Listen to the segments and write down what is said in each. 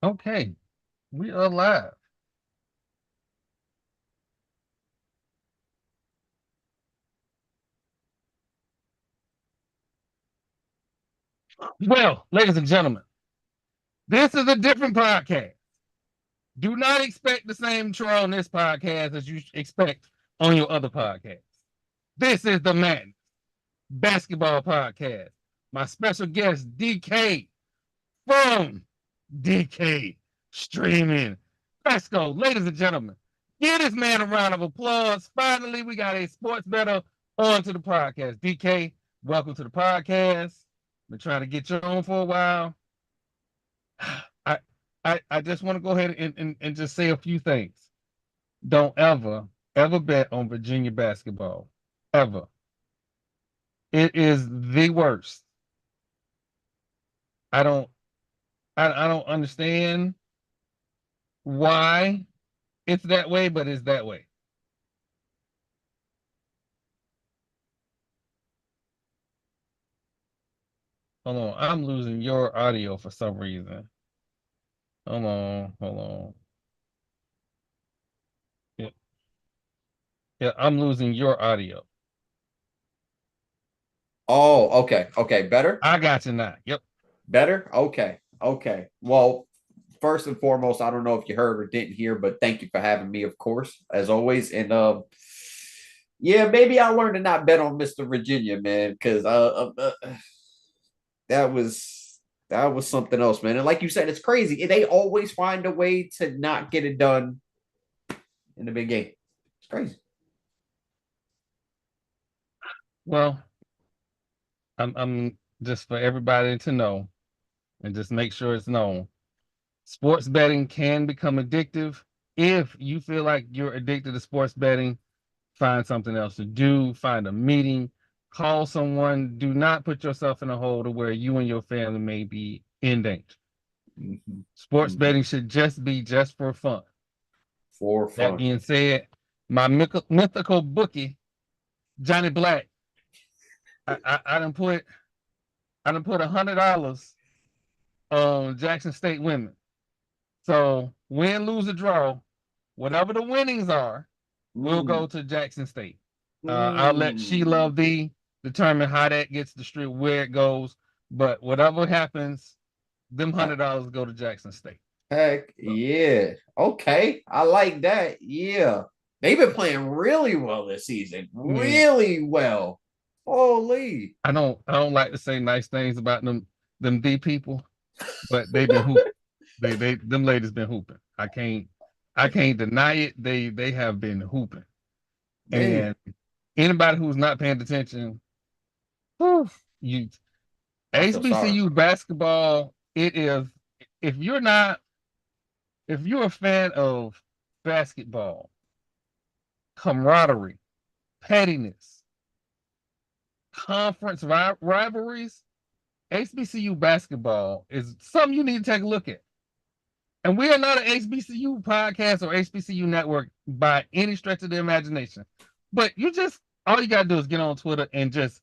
Okay, we are live. Well, ladies and gentlemen, this is a different podcast. Do not expect the same intro on this podcast as you expect on your other podcast. This is the Man Basketball Podcast. My special guest, DK from DK Streaming. Let's go, ladies and gentlemen. Give this man a round of applause. Finally, we got a sports bettor onto the podcast. DK, welcome to the podcast. Been trying to get you on for a while. I I just want to go ahead and just say a few things. Don't ever bet on Virginia basketball. Ever. It is the worst. I don't I don't understand why it's that way, but it's that way. Hold on. I'm losing your audio for some reason. Hold on. Yeah, yeah, I'm losing your audio. Oh, okay. Okay. Better? I got you now. Yep. Better? Okay. Okay. Well, first and foremost, I don't know if you heard or didn't hear, but thank you for having me, of course, as always. And yeah, maybe I learned to not bet on Mr. Virginia, man, because that was something else, man. And like you said, it's crazy. They always find a way to not get it done in the big game. It's crazy. Well, I'm just for everybody to know and just make sure it's known. Sports betting can become addictive. If you feel like you're addicted to sports betting, find something else to do, find a meeting, call someone. Do not put yourself in a hole to where you and your family may be in danger. Mhm. Sports Mhm. betting should just be just for fun. For That fun. being said, my mythical bookie, Johnny Black, I done put $100 on Jackson State women. So win, lose, or draw, whatever the winnings are, will go Mm. to Jackson State. I'll let She Mm. Love Thee determine how that gets distributed, where it goes. But whatever happens, them $100 go to Jackson State. Heck So, yeah. Okay. I like that. Yeah. They've been playing really well this season. man, Really well. Holy. I don't like to say nice things about them D people, but they've been hooping. They them ladies been hooping. I can't deny it. They have been hooping. Man, And anybody who's not paying attention, whew, you I feel sorry. HBCU basketball, it is if you're not if you're a fan of basketball, camaraderie, pettiness, conference rivalries, HBCU basketball is something you need to take a look at. And we are not an HBCU podcast or HBCU network by any stretch of the imagination. But all you gotta do is get on Twitter and just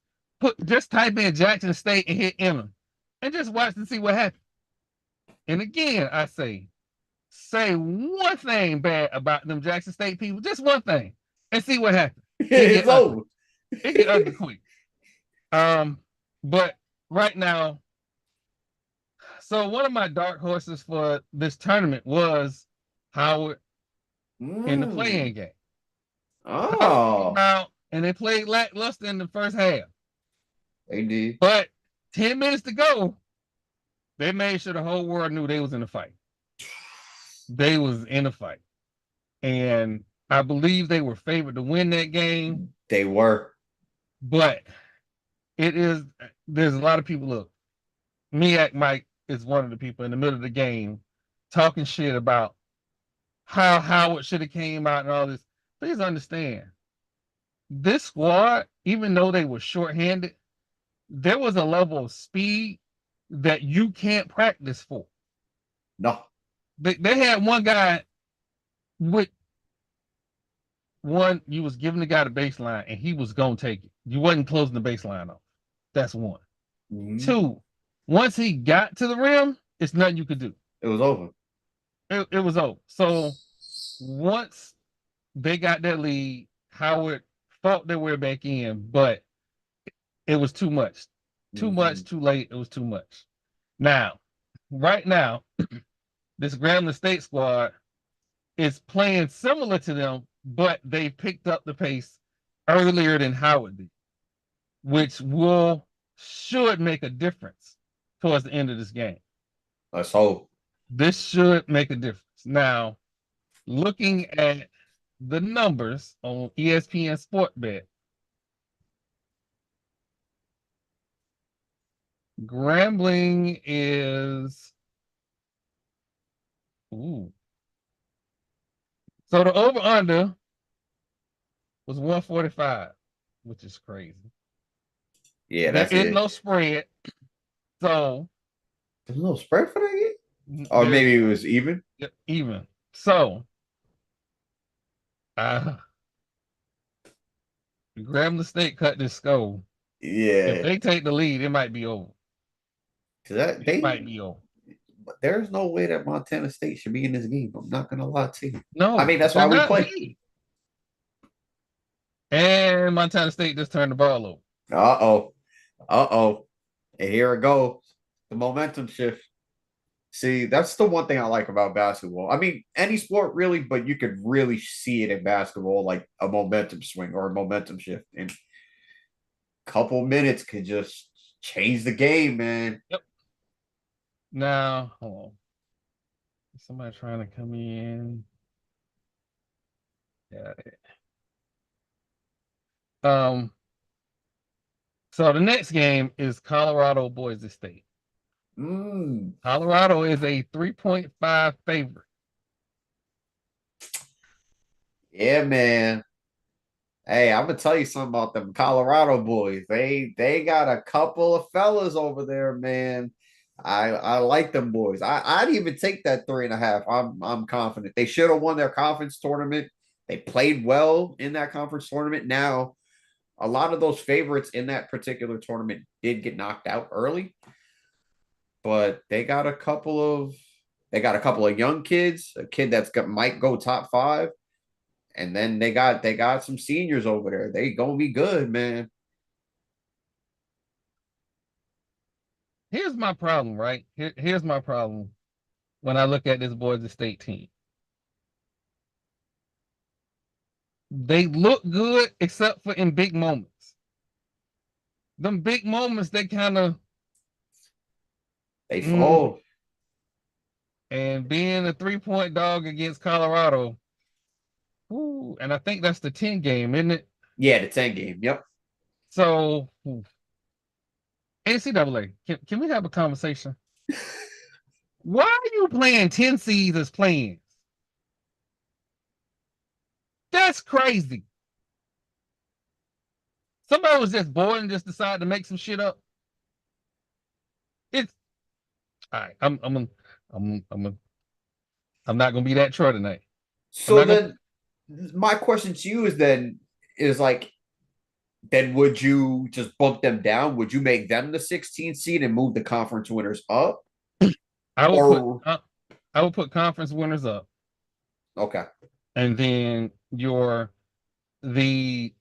type in Jackson State and hit enter. And just watch to see what happens. And again, I say one thing bad about them Jackson State people, just one thing, and see what happens. It It's get ugly. over. It get ugly quick. Um, but right now, so one of my dark horses for this tournament was Howard in the playing Mm. game. Howard came Oh, out and they played lackluster in the first half. they did. But 10 minutes to go, they made sure the whole world knew they was in a fight. They was in a fight. And I believe they were favored to win that game. They were. But it is there's a lot of people. Look, Miak Mike is one of the people in the middle of the game talking shit about how Howard should have came out and all this. Please understand, this squad, even though they were shorthanded, there was a level of speed that you can't practice for. No. They had one guy with one, you was giving the guy the baseline and he was gonna take it. You wasn't closing the baseline off. That's one. Mhm. Two, once he got to the rim, it's nothing you could do. It was over. It was over. So once they got that lead, Howard thought they were back in, but it was too much. Too much, Mhm. too late. It was too much. Now, right now, this Grambling State squad is playing similar to them, but they picked up the pace earlier than Howard did, which will should make a difference towards the end of this game. Let's hope. This should make a difference. Now, looking at the numbers on ESPN Sport Bet, Grambling is ooh. So the over under was 145, which is crazy. Yeah, There that's is it. no spread, so There's no spread for that game? Or there's maybe it was even. even. So uh Grambling State cut this score. If Yeah. they take the lead, it might be over. 'Cause that It they might be over. but there's no way that Montana State should be in this game. I'm not gonna lie to you. I No, mean, they that's why should we not play. be. And Montana State just turned the ball over. Uh-oh. Uh-oh. And here it goes. The momentum shift. See, that's the one thing I like about basketball. I mean, any sport really, but you could really see it in basketball, like a momentum swing or a momentum shift. And a couple minutes could just change the game, man. Yep. Now, hold on. Somebody trying to come in. Yeah. Um, so the next game is Colorado Boise State. Mm, Colorado is a 3.5 favorite. yeah, man. Hey, I'm gonna tell you something about them Colorado boys. They got a couple of fellas over there, man. I like them boys. I'd even take that 3.5. I'm confident. They should have won their conference tournament. They played well in that conference tournament. Now, a lot of those favorites in that particular tournament did get knocked out early, but they got a couple of young kids, a kid that's got might go top five, and then they got some seniors over there. They gonna be good, man. Here's my problem, right? Here's my problem when I look at this Boise State team. They look good except for in big moments. Them big moments, they kind of They mm, fold. and being a 3-point dog against Colorado, ooh, and I think that's the 10 game, isn't it? Yeah, the 10 game. Yep. So ooh, NCAA, can we have a conversation? Why are you playing 10 seeds as playing? That's crazy. Somebody was just bored and just decided to make some shit up. It's all right. I'm I'm not gonna be that Troy tonight. I'm So not gonna. then my question to you is like, then would you just bump them down? Would you make them the 16th seed and move the conference winners up? I will put Or I will put conference winners up, okay. and then the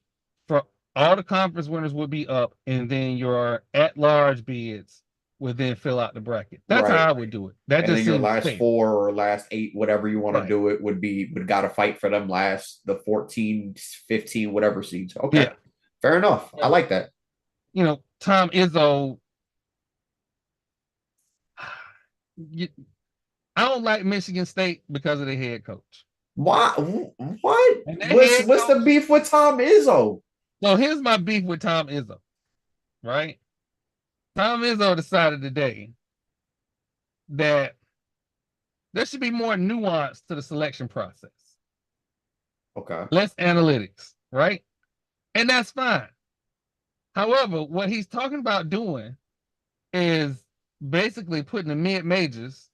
for all the conference winners would be up, and then your at large bids would then fill out the bracket. That's how Right. I would do it. That And just then your seems last fair. four or last eight, whatever you want to Right. do it, would gotta fight for them last the 14, 15, whatever seeds. Okay. Yeah. Fair enough. I So, like that. Tom Izzo. You, I don't like Michigan State because of the head coach. Why what? And that What's head what's the coach. beef with Tom Izzo? So here's my beef with Tom Izzo, right? Tom Izzo decided today that there should be more nuance to the selection process, Okay. less analytics, right? And that's fine. However, what he's talking about doing is basically putting the mid majors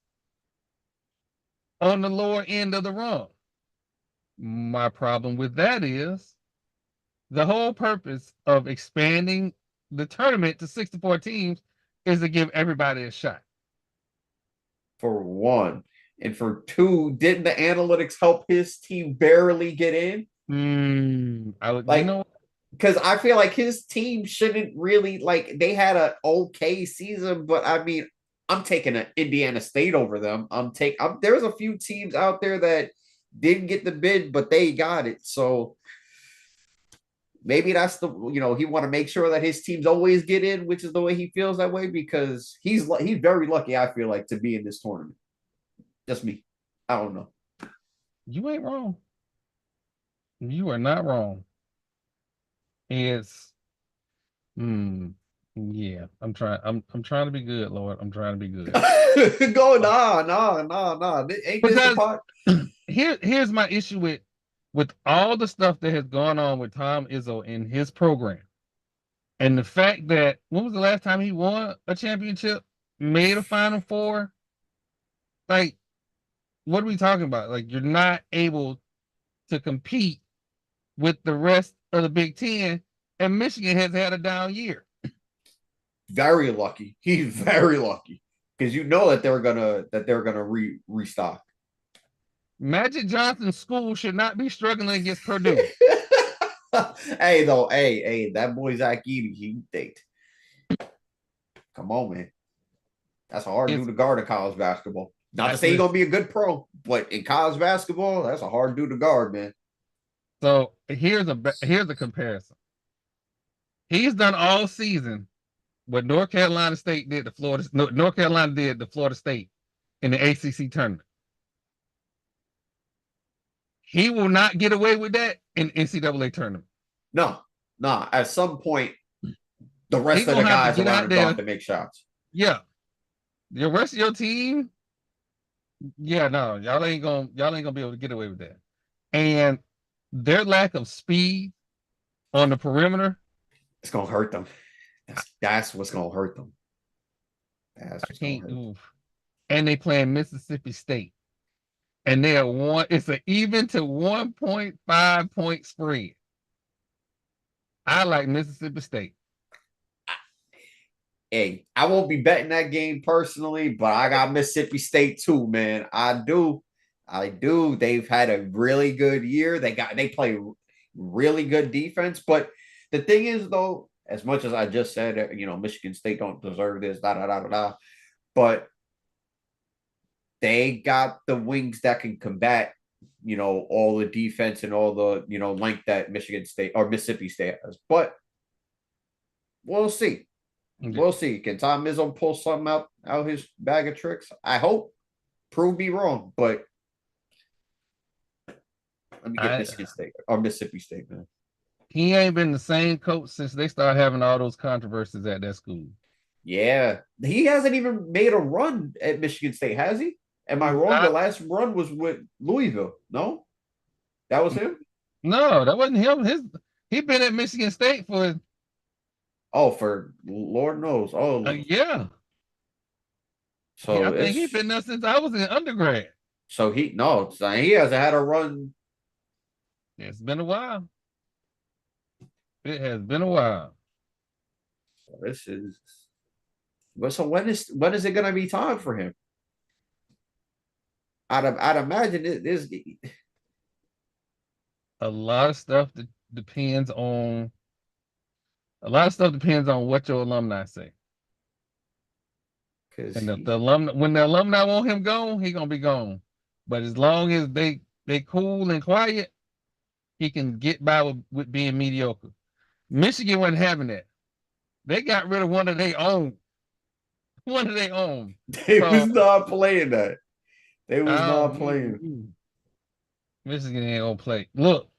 on the lower end of the rung. My problem with that is the whole purpose of expanding the tournament to 64 teams is to give everybody a shot. For one. And for two, didn't the analytics help his team barely get in? I would, you Like, know, because I feel like his team shouldn't really like they had an okay season, but I mean, I'm taking an Indiana State over them. There's a few teams out there that didn't get the bid, but they got it. So maybe that's the he want to make sure that his teams always get in, which is the way he feels that way because he's very lucky. I feel like to be in this tournament. Just me. I don't know. you ain't wrong. You are not wrong. It's, yeah. I'm trying to be good, Lord. I'm trying to be good. Go nah. Ain't this the Because pot? here's my issue with all the stuff that has gone on with Tom Izzo in his program. And the fact that when was the last time he won a championship, made a Final Four? Like, what are we talking about? Like, you're not able to compete with the rest of the Big Ten, and Michigan has had a down year. Very lucky. He's very lucky because you know that they're gonna restock. Magic Johnson's school should not be struggling against Purdue. Hey, that boy Zach Edey, he date. Come on, man. That's a hard dude It's to guard in college basketball. Not to say he's listen, gonna be a good pro, but in college basketball, that's a hard dude to guard, man. so here's a comparison. He's done all season what North Carolina State did to Florida. North Carolina did to Florida State in the ACC tournament. He will not get away with that in NCAA tournament. No, nah. At some point, the He rest of the gonna have to guys get around out are going there. to make shots. Yeah, the rest of your team. Yeah, no, y'all ain't gonna be able to get away with that. And their lack of speed on the perimeter, It's gonna hurt them. That's what's gonna hurt them. That's I what's gonna can't. hurt them. Oof. And they play in Mississippi State, and they are one. It's an even to 1.5 point spread. I like Mississippi State. Hey, I won't be betting that game personally, but I got Mississippi State too, man. I do. I do. They've had a really good year. They play really good defense. But the thing is, though, as much as I just said, Michigan State don't deserve this, da da da da da. But they got the wings that can combat, all the defense and all the, length that Michigan State or Mississippi State has. But we'll see. Yeah. We'll see. Can Tom Izzo pull something out his bag of tricks? I hope. Prove me wrong, but let me get I Michigan State or Mississippi State, man. He ain't been the same coach since they started having all those controversies at that school. Yeah, he hasn't even made a run at Michigan State, has he? Am I wrong? The Not, last run was with Louisville. No, that was him. no, that wasn't him. He been at Michigan State for Oh, for Lord knows. a Oh, year. I so think he it's been there since I was in undergrad. so he no, so he hasn't had a run. It's been a while. It has been a while. This is well. So when is it going to be time for him? I'd imagine it is. A lot of stuff that depends on a lot of stuff depends on what your alumni say. Because And if the alumni when the alumni want him gone, he gonna be gone. But as long as they cool and quiet, he can get by with being mediocre. Michigan wasn't having that. They got rid of one of their own. One of their own. they was So not playing that. They was not um, playing. Michigan ain't gonna play. Look,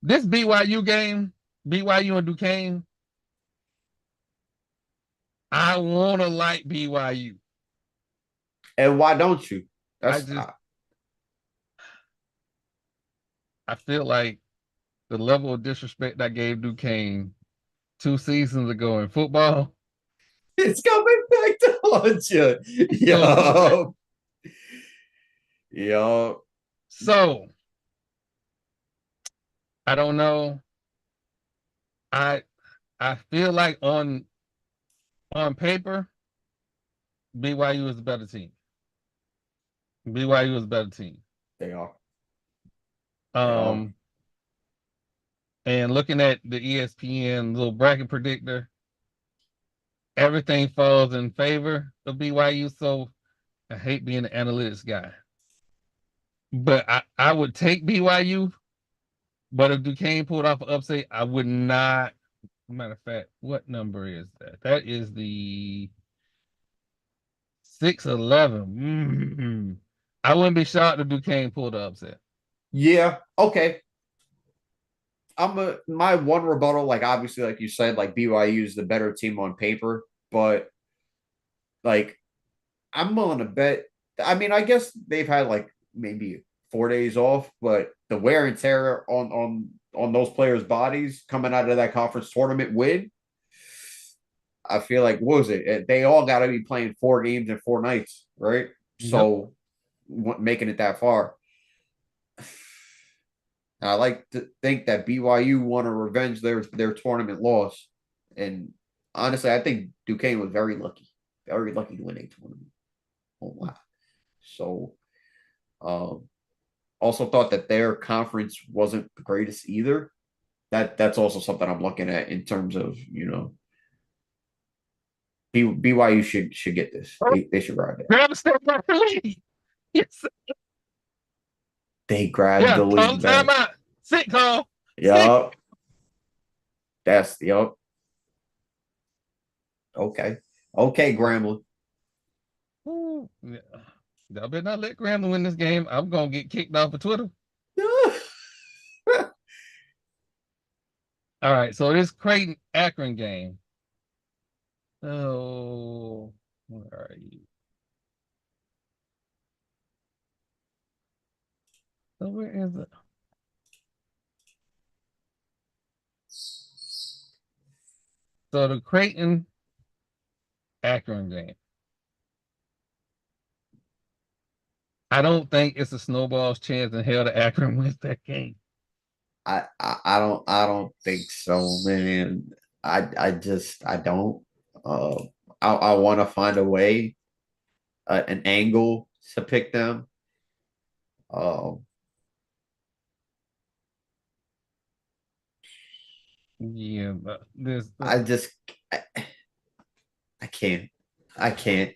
this BYU game, BYU and Duquesne, I wanna like BYU. And why don't you? I That's just I feel like the level of disrespect I gave Duquesne 2 seasons ago in football it's coming back to haunt you. is gonna come back. Yo, yo. So I don't know. I I feel like on paper, BYU is the better team. BYU was a better team. They are. They are. Um, and looking at the ESPN little bracket predictor, everything falls in favor of BYU. So I hate being an analytics guy, but I would take BYU. But if Duquesne pulled off an upset, I would not. Matter of fact, what number is that? That is the 611. I wouldn't be shocked if Duquesne pulled the upset. Yeah. Okay. My one rebuttal, like obviously, like you said, like BYU is the better team on paper, but like I'm willing to bet. I mean, I guess they've had like maybe 4 days off, but the wear and tear on those players' bodies coming out of that conference tournament win, I feel like what was it? They all got to be playing 4 games in 4 nights, right? Yep. So making it that far. I like to think that BYU want to revenge their tournament loss, and honestly, I think Duquesne was very lucky to win a tournament. Oh wow! So, um, also thought that their conference wasn't the greatest either. That's also something I'm looking at in terms of BYU should get this. They should ride that. Grab a step back the lead. Yes. They grabbed Yeah. the Call lead the back. timeout. Sit call. Sit. Yup. That's yup. Okay. Okay, Grambling. Ooh, yeah. Y'all better not let Grambling win this game. I'm gonna get kicked off of Twitter. All right, so this Creighton Akron game. Oh, where are you? So where is it? So the Creighton Akron game. I don't think it's a snowball's chance in hell that Akron wins that game. I don't think so, man. I don't. Uh, I want to find a way, an angle to pick them. Um, Yeah, but this. I just I, I can't. I can't.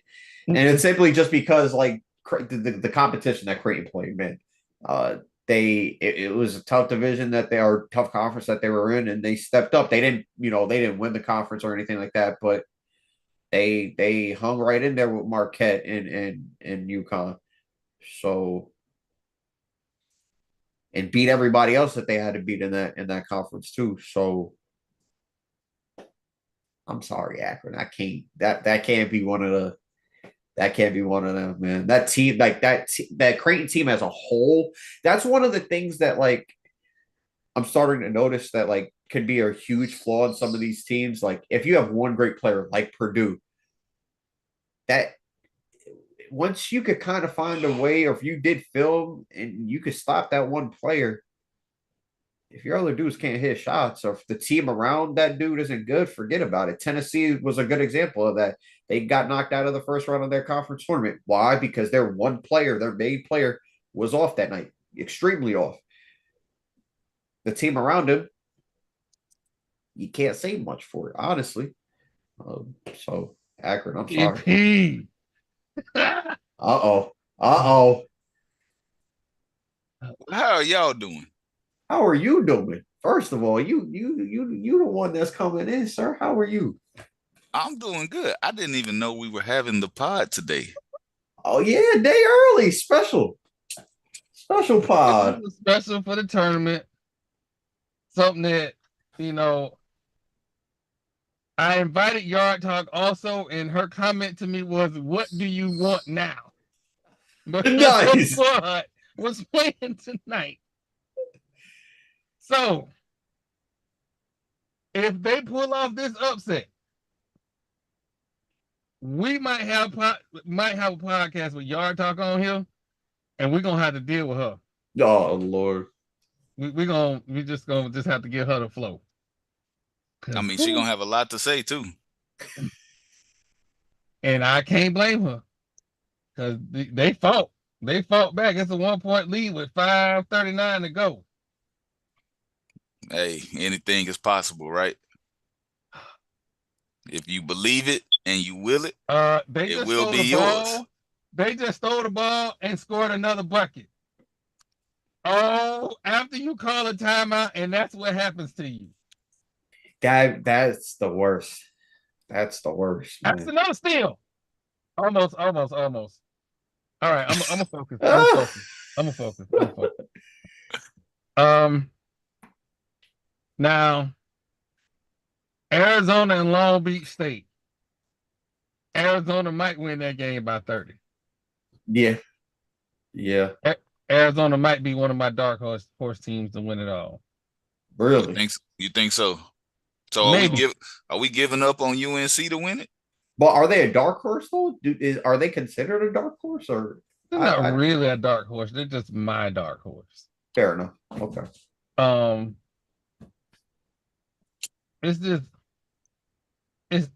And it's simply just because like the competition that Creighton played, man. Uh, it was a tough division that they are tough conference that they were in, and they stepped up. They didn't win the conference or anything like that, but they hung right in there with Marquette and UConn. So and beat everybody else that they had to beat in that conference too. So I'm sorry, Akron. I can't that can't be one of the that can't be one of them, man. That team, like that Creighton team as a whole, that's one of the things that like I'm starting to notice that like could be a huge flaw in some of these teams. Like if you have one great player like Purdue, that once you could kind of find a way, or if you did film and you could stop that one player, if your other dudes can't hit shots, or if the team around that dude isn't good, forget about it. Tennessee was a good example of that. They got knocked out of the first round of their conference tournament. Why? Because their one player, their main player, was off that night, extremely off. The team around him, you can't say much for it, honestly. So Akron, I'm sorry. EP. Uh-oh. Uh-oh. How are y'all doing? How are you doing? First of all, you the one that's coming in, sir. How are you? I'm doing good. I didn't even know we were having the pod today. Oh yeah, day early, special pod. Special for the tournament. Something that, you know, I invited Yard Talk also, and her comment to me was, "What do you want now?" Because her Nice. squad was playing tonight. So if they pull off this upset, we might have a podcast with Yard Talk on here, and we're gonna have to deal with her. Oh Lord. We just gonna have to get her the flow. I mean, she's gonna have a lot to say too. And I can't blame her because they fought. They fought back. It's a 1-point lead with 5:39 to go. Hey, anything is possible, right? If you believe it and you will it, They it just will stole the be yours. ball. They just stole the ball and scored another bucket. Oh, after you call a timeout, and that's what happens to you. That's the worst. That's the worst, That's man. another steal. Almost, almost, almost. All right, I'm gonna focus. I'm gonna Ah! focus. I'm gonna focus. I'm gonna focus. Um, now Arizona and Long Beach State. Arizona might win that game by 30. Yeah, yeah, Arizona might be one of my dark horse teams to win it all. really. You think so? So Maybe are we giving up on UNC to win it? But are they a dark horse though? Are they considered a dark horse or they're not I really a dark horse. They're just my dark horse. fair enough. Okay. Um, it's just it's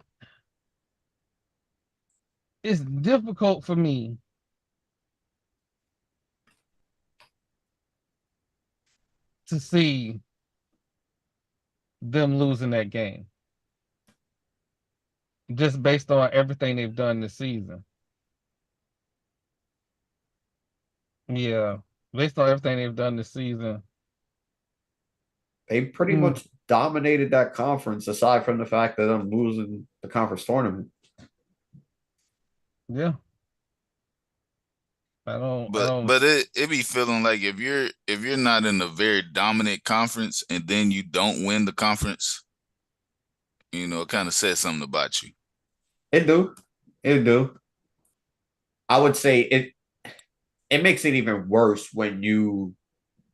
it's difficult for me to see them losing that game just based on everything they've done this season. Yeah, based on everything they've done this season. They pretty Mm, much dominated that conference aside from the fact that I'm losing the conference tournament. yeah, I don't. But it be feeling like if you're not in a very dominant conference and then you don't win the conference, it kind of says something about you. It do. It do. I would say it makes it even worse when you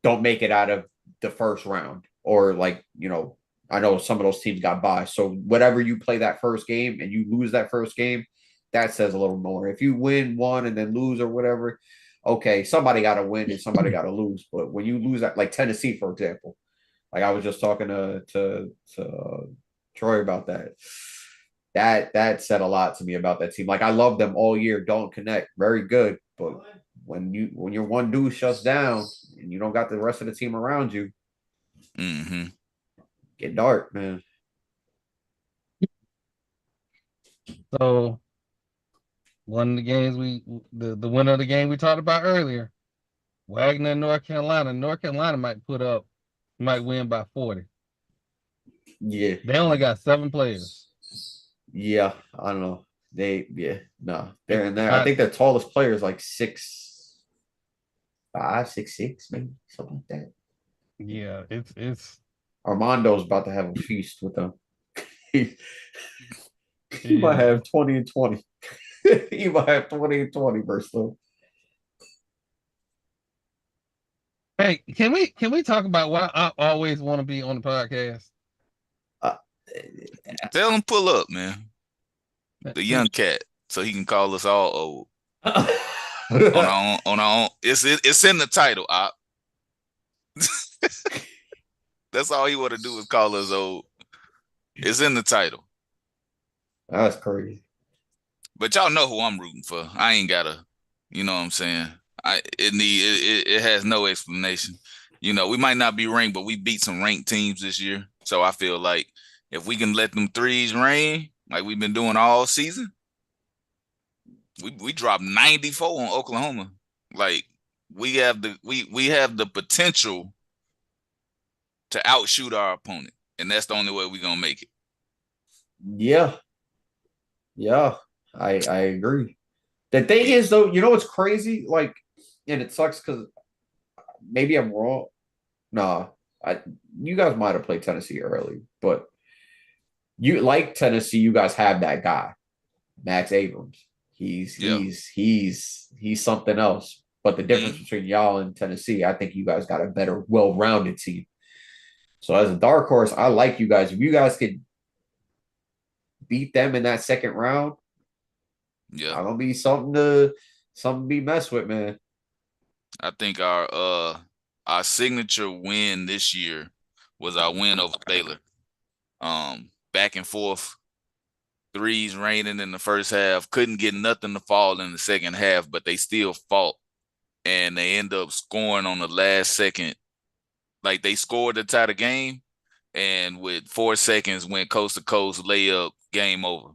don't make it out of the first round or I know some of those teams got by. So whatever you play that first game and you lose that first game, that says a little more. If you win one and then lose or whatever, okay, somebody got to win and somebody got to lose. But when you lose that, like Tennessee, for example, like I was just talking to Troy about that. That said a lot to me about that team. Like I love them all year, don't connect, very good, but when your one dude shuts down and you don't got the rest of the team around you, Mm-hmm. get dark, man. So one of the games the winner of the game we talked about earlier, Wagner, North Carolina. North Carolina might win by 40. Yeah, They only got 7 players. yeah. I don't know. No, they're It, in there. I I, think their tallest player is like 6'5", 6'6", maybe something like that. yeah, it's Armando's about to have a feast with them. he, he might yeah. have 20 and 20. He might have 20 and 20 versus them. Hey, can we talk about why I always want to be on the podcast? Uh, Tell him pull up, man. The young cat, so he can call us all old on our own. It's in the title. That's all he want to do is call us old. It's in the title. That's crazy. But y'all know who I'm rooting for. I ain't gotta, you know what I'm saying? It has no explanation. We might not be ranked, but we beat some ranked teams this year. So I feel like if we can let them threes rain, like we've been doing all season, we dropped 94 on Oklahoma. Like we have the potential to outshoot our opponent. And that's the only way we're gonna make it. Yeah, yeah. I agree. The thing is, though, you know what's crazy? Like, and it sucks because maybe I'm wrong. Nah, you guys might have played Tennessee early, but you like Tennessee. You guys have that guy, Max Abrams. He's Yeah. he's he's he's something else. But the difference Mm-hmm. between y'all and Tennessee, I think you guys got a better, well-rounded team. So as a dark horse, I like you guys. If you guys could beat them in that second round, Yeah. that'll be something to be messed with, man. I think our signature win this year was our win over Baylor. Back and forth, threes raining in the first half, couldn't get nothing to fall in the second half, but they still fought and they end up scoring on the last second. Like they scored to tie the game, and with 4 seconds went coast to coast layup, game over.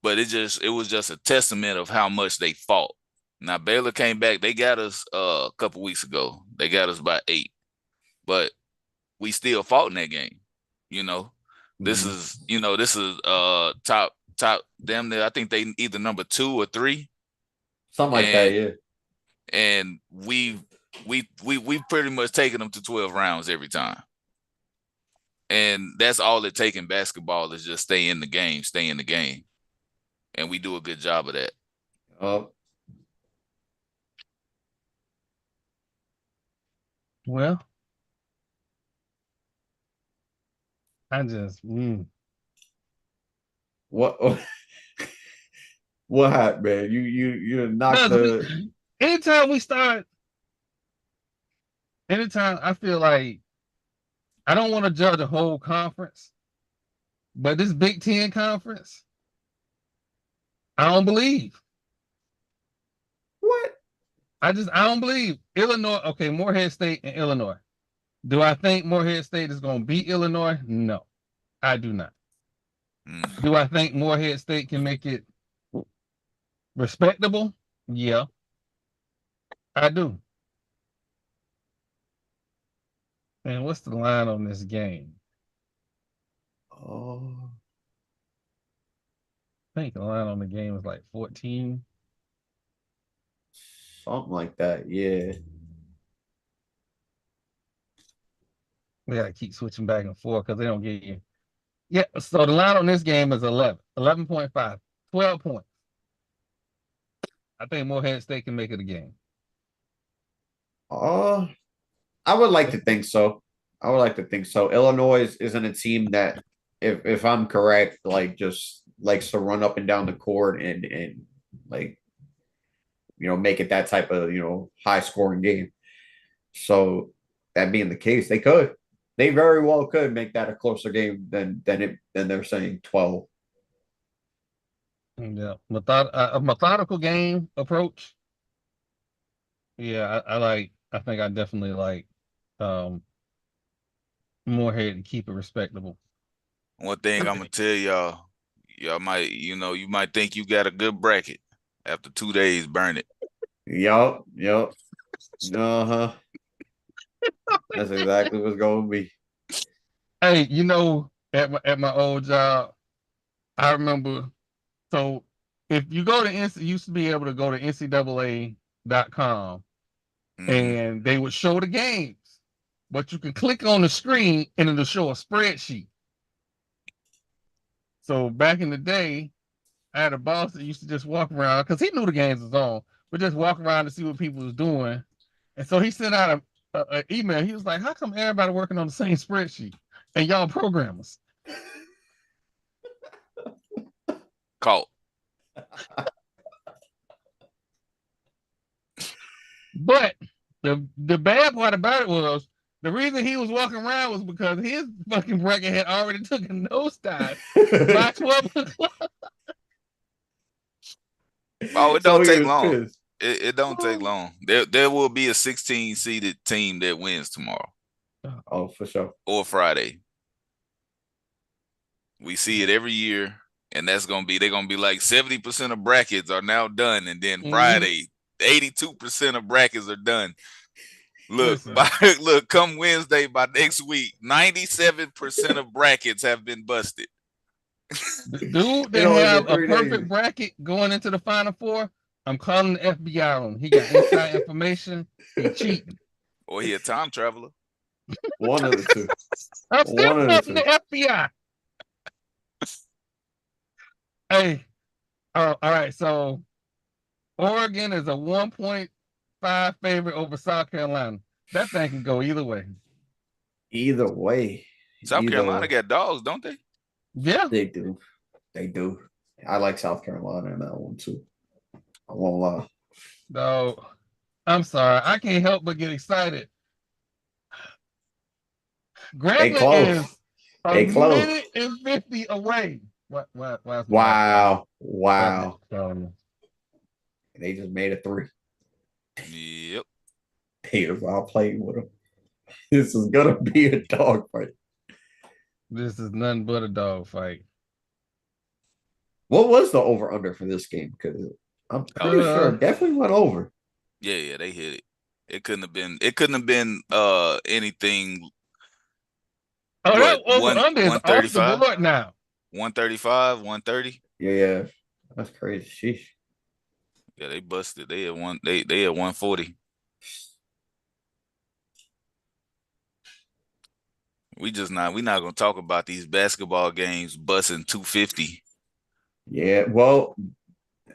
But it was just a testament of how much they fought. Now Baylor came back. They got us a couple weeks ago. They got us by 8, but we still fought in that game. You know, this is top them. I think they either number 2 or 3, something like that. and Yeah. and we pretty much taken them to 12 rounds every time. And that's all it takes in basketball is just stay in the game. And we do a good job of that. Well, I just what what happened, man? You knocked the. Anytime I feel like I don't want to judge a whole conference, but this Big Ten conference, I don't believe. What? I don't believe Illinois. Okay, Morehead State and Illinois. Do I think Morehead State is going to beat Illinois? No, I do not. Do I think Morehead State can make it respectable? Yeah, I do. And what's the line on this game? Oh, I think the line on the game is like 14. something like that. Yeah. We gotta keep switching back and forth because they don't get you. Yeah, so the line on this game is 11.5, 12 points. I think Morehead State can make it a game. I would like to think so. Illinois isn't a team that, if I'm correct, like just likes to run up and down the court and like make it that type of high scoring game. So that being the case, they very well could make that a closer game than they're saying 12. Yeah, a methodical game approach. Yeah, I think I definitely like Morehead to keep it respectable. One thing I'm gonna tell y'all might you might think you got a good bracket after 2 days. Burn it. Yup. Uh-huh. That's exactly what's going to be. Hey, at my old job, I remember. So if you go to you used to be able to go to NCAA.com and they would show the games, but you can click on the screen and it'll show a spreadsheet. So back in the day, I had a boss that used to just walk around because he knew the games was on, but just walk around to see what people was doing. And so he sent out an email. He was like, "How come everybody working on the same spreadsheet and y'all programmers?" Caught. But the bad part about it was the reason he was walking around was because his fucking bracket had already taken a nosedive by 12 o'clock. Oh, it don't take long. Pissed. It don't take long. There will be a 16 seeded team that wins tomorrow. Oh, for sure. Or Friday. We see it every year, and they're gonna be like 70% of brackets are now done, and then Friday, 82% of brackets are done. Look, come Wednesday by next week, 97% of brackets have been busted. The dude that have a perfect bracket going into the Final Four, I'm calling the FBI on him. He got inside information. He cheating. Or he a time traveler. One of the two. I'm still calling the FBI. Hey, all right. So Oregon is a 1.5 favorite over South Carolina. That thing can go either way. Either way. South Carolina got dogs, don't they? Yeah, they do. I like South Carolina in that one too. I won't lie. No, I'm sorry. I can't help but get excited. Grambling is a minute and 50 away. Wow. They just made a 3. hate about playing with him. This is gonna be a dogfight. This is nothing but a dog fight. What was the over under for this game? Because I'm pretty sure it definitely went over. Yeah, they hit it. It couldn't have been. It couldn't have been anything. Oh, that What over under is off the board now. 135, 130. Yeah, that's crazy. Sheesh. Yeah, they busted. They had one. They had 140. We not gonna talk about these basketball games busting 250. Yeah, well,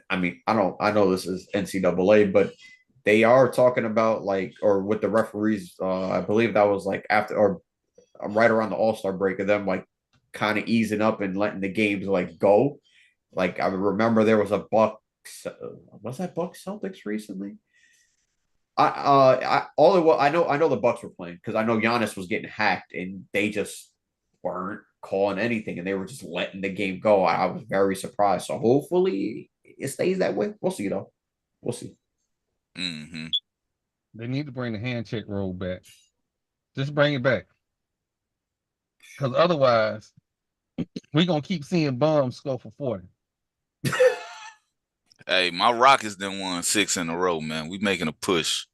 I mean, I know this is NCAA, but they are talking about like, or with the referees, I believe that was like after or right around the All-Star break of them like kind of easing up and letting the games like go. Like I remember there was a Bucks, was that Bucks Celtics recently? I know the Bucks were playing because I know Giannis was getting hacked and they just weren't calling anything and they were just letting the game go. I was very surprised. So hopefully it stays that way. We'll see though. We'll see. Mm-hmm. They need to bring the hand check rule back. Just bring it back. Because otherwise, we're gonna keep seeing bums score for 40. Hey, my Rockets done won 6 in a row, man. We making a push.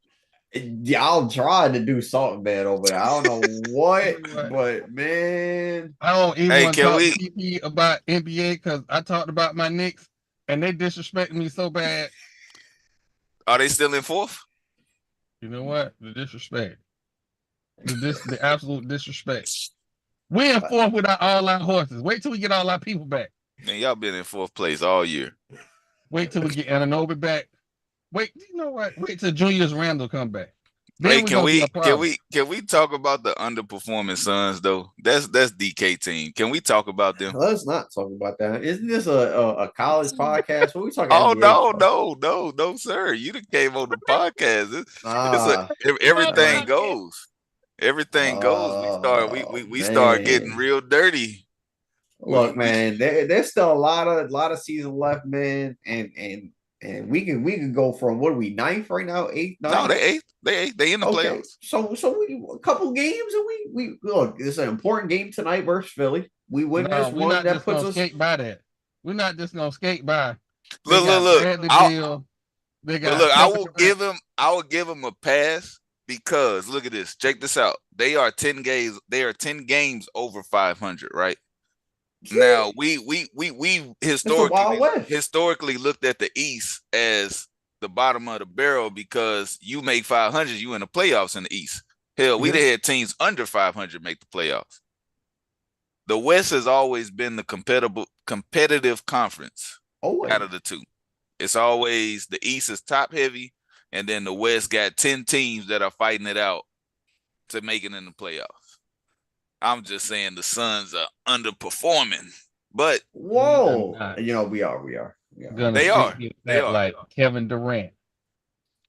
Y'all tried to do something bad over there. I don't know what, but man, I don't even want to talk we? to PP about NBA because I talked about my Knicks and they disrespected me so bad. Are they still in fourth? You know what? The disrespect. The absolute disrespect. We in fourth without all our horses. Wait till we get all our people back. Man, y'all been in fourth place all year. Wait till we get Ananobi back. Wait, you know what? Wait till Julius Randle come back. Then can we talk about the underperforming Suns though? That's DK team. Can we talk about them? Let's not talk about that. Isn't this a college podcast? What are we talking about? No, sir. You done came on the podcast. Everything goes. Everything goes. We start getting real dirty. Look, man, there's still a lot of season left, man, and we can go from what are we ninth right now, eighth, ninth? No, they eighth. They in the playoffs. So we a couple games and we look. This is an important game tonight versus Philly. We win this one. That puts us skate by that. We're not just gonna skate by. Look. I will give him a pass because look at this. Check this out. They are 10 games. They are 10 games over 500, right? Now we historically looked at the East as the bottom of the barrel because you make 500, you in the playoffs in the East. Hell, we had teams under 500 make the playoffs. The West has always been the competitive conference out of the two. It's always the East is top heavy, and then the West got 10 teams that are fighting it out to make it in the playoffs. I'm just saying the Suns are underperforming, but whoa, we are. They are. Like Kevin Durant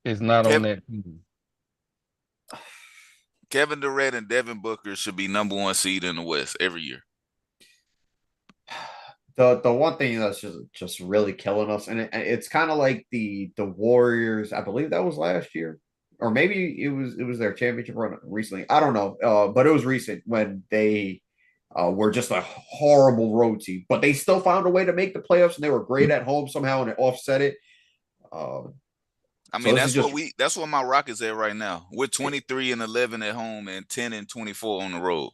is not on that team. Kevin Durant and Devin Booker should be number 1 seed in the West every year. The one thing that's just really killing us, and it's kind of like the Warriors. I believe that was last year, or maybe it was their championship run recently. I don't know, but it was recent when they were just a horrible road team, but they still found a way to make the playoffs, and they were great at home somehow, and it offset it. I mean, that's what my Rockets at right now. We're 23-11 at home and 10-24 on the road.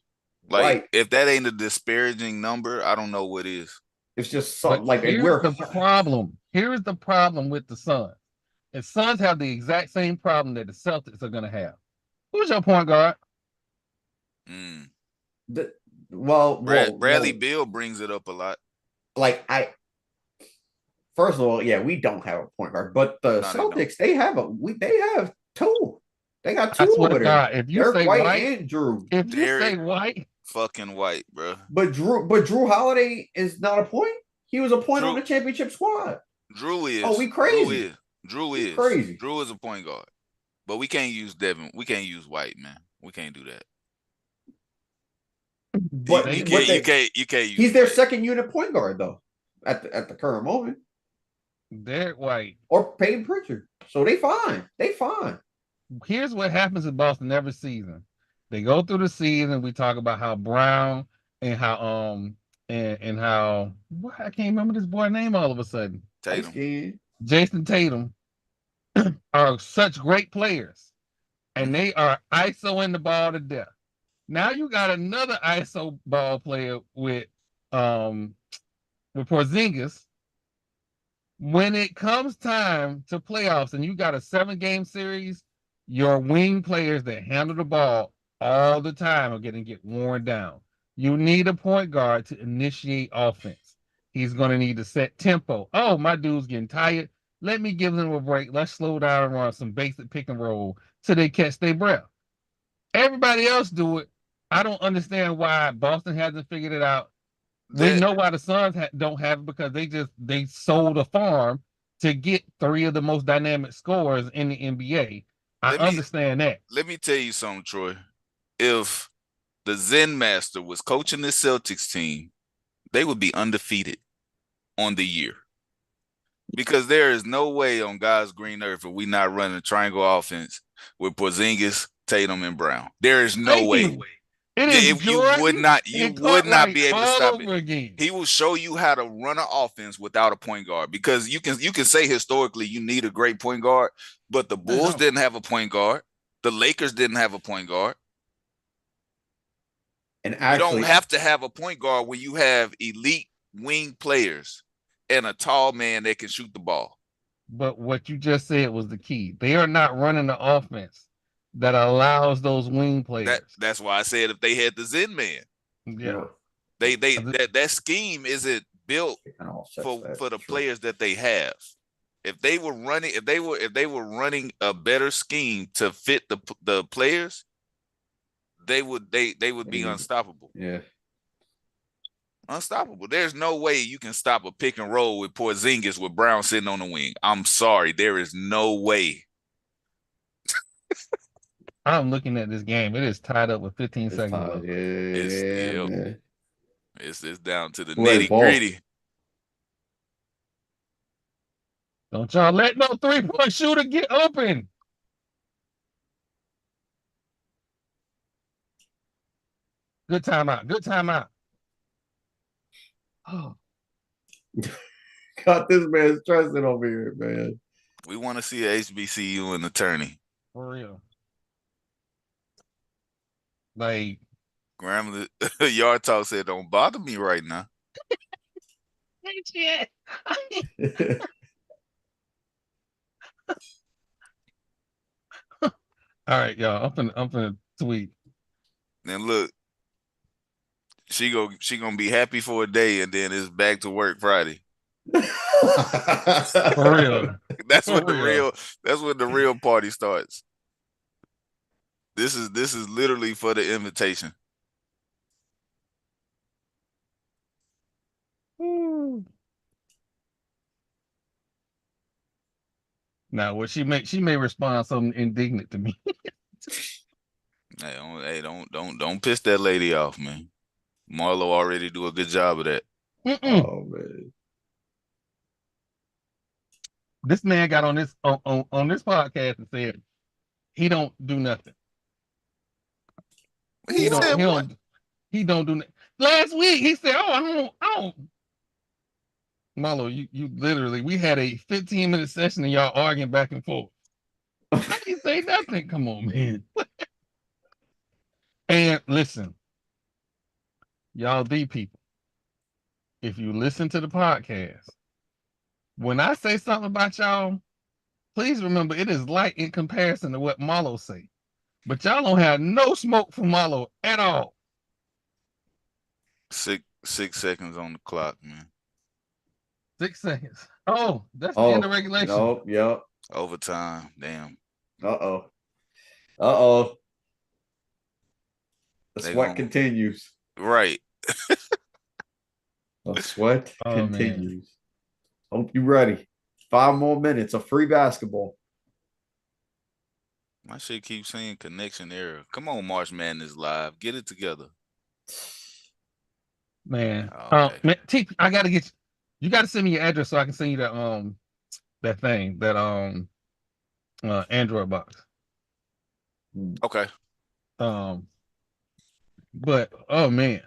Like, if that ain't a disparaging number, I don't know what is. It's just something like here's the problem. Here is the problem with the Suns. The Suns have the exact same problem that the Celtics are going to have. Who's your point guard? Bradley Beal brings it up a lot. First of all, yeah, we don't have a point guard, but the Celtics they have two. They got two over there. If you say White and Drew, if you say White, fucking White, bro. But Drew Holiday is not a point. He was a point on the championship squad. Drew is. Oh, we crazy. Drew is crazy. Drew is a point guard, but we can't use Devin. We can't use White, man. We can't do that. But you can't use. He's their second unit point guard though, at the current moment. Derek White or Peyton Pritchard, so they fine. here's what happens in Boston every season. They go through the season. We talk about how Brown and how and how what, I can't remember this boy's name all of a sudden. Tatum. Jason Tatum are such great players, and they are ISOing the ball to death. Now you got another ISO ball player with Porzingis. When it comes time to playoffs and you got a 7-game series, your wing players that handle the ball all the time are going to get worn down. You need a point guard to initiate offense. He's going to need to set tempo. Oh, my dude's getting tired. Let me give them a break. Let's slow down and run some basic pick and roll till they catch their breath. Everybody else do it. I don't understand why Boston hasn't figured it out. We know why the Suns don't have it because they sold a farm to get 3 of the most dynamic scorers in the NBA. I understand that. Let me tell you something, Troy. If the Zen Master was coaching the Celtics team, they would be undefeated on the year. Because there is no way on God's green earth if we not running a triangle offense with Porzingis, Tatum, and Brown. There is no way. You would not be able to stop it. Again. He will show you how to run an offense without a point guard, because you can say historically you need a great point guard, but the Bulls didn't have a point guard. The Lakers didn't have a point guard. And actually, you don't have to have a point guard when you have elite wing players and a tall man that can shoot the ball. But what you just said was the key. They are not running the offense that allows those wing players. That's why I said if they had the Zen man. Yeah. That scheme isn't built for the players that they have. If they were running a better scheme to fit the players, they would be unstoppable. Yeah. Unstoppable. There's no way you can stop a pick and roll with Porzingis with Brown sitting on the wing. I'm sorry, there is no way. I'm looking at this game. It is tied up with 15 seconds left. It's down to the nitty gritty. Don't y'all let no 3-point shooter get open. Good timeout. Good timeout. Oh. Got this man stressing over here, man. We want to see a HBCU an attorney. For real. Like Grandma Yard Talk said, don't bother me right now. All right, y'all. I'm finna tweet. And look, she gonna be happy for a day, and then it's back to work Friday. For real. That's when the real party starts. This is literally for the invitation. Now, what she may respond something indignant to me. Hey, don't piss that lady off, man. Marlo already do a good job of that. Oh man. This man got on this this podcast and said he don't do nothing. He don't do nothing. Last week he said, "Oh, I don't." Marlo, you literally, we had a 15-minute session and y'all arguing back and forth. I didn't say nothing. Come on, man. And listen, y'all D people, if you listen to the podcast, when I say something about y'all, please remember it is light in comparison to what Marlo say. But y'all don't have no smoke for Marlo at all. 6 seconds on the clock, man. 6 seconds. Oh, that's the end of regulation. Nope, yep. Overtime. Damn. The sweat continues. Right. The sweat continues. Man. Hope you're ready. 5 more minutes of free basketball. My shit keeps saying connection error. Come on, March Madness Live. Get it together. Man. Man, T, I gotta get you gotta send me your address so I can send you that thing, that Android box. Okay. But oh man.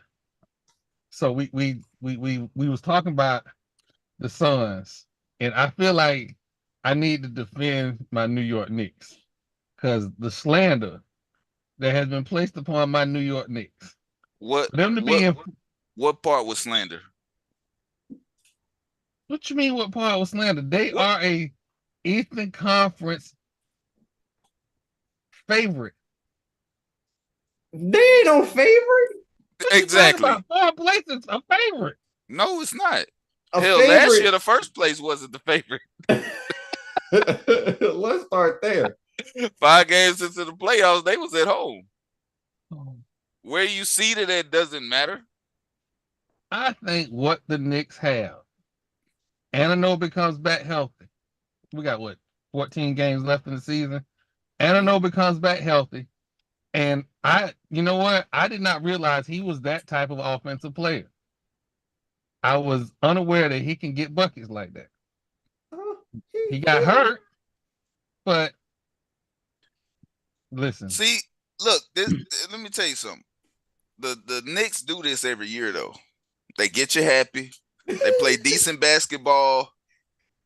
So we was talking about the Suns, and I feel like I need to defend my New York Knicks because the slander that has been placed upon my New York Knicks. What For them to be what in, what part was slander? what you mean what part was slander? They What are a Eastern Conference favorite. They ain't no favorite. What you talking exactly? about? Four places a favorite. No, it's not. A Hell, last year favorite. the first place wasn't the favorite. Let's start there. 5 games into the playoffs, they was at home. Oh. Where you seated at doesn't matter. I think what the Knicks have, Anunoby comes back healthy. We got what 14 games left in the season. Anunoby comes back healthy. And you know what? I did not realize he was that type of offensive player. I was unaware that he can get buckets like that. He got hurt, but listen. See, look, let me tell you something. The Knicks do this every year though. They get you happy. They play decent basketball.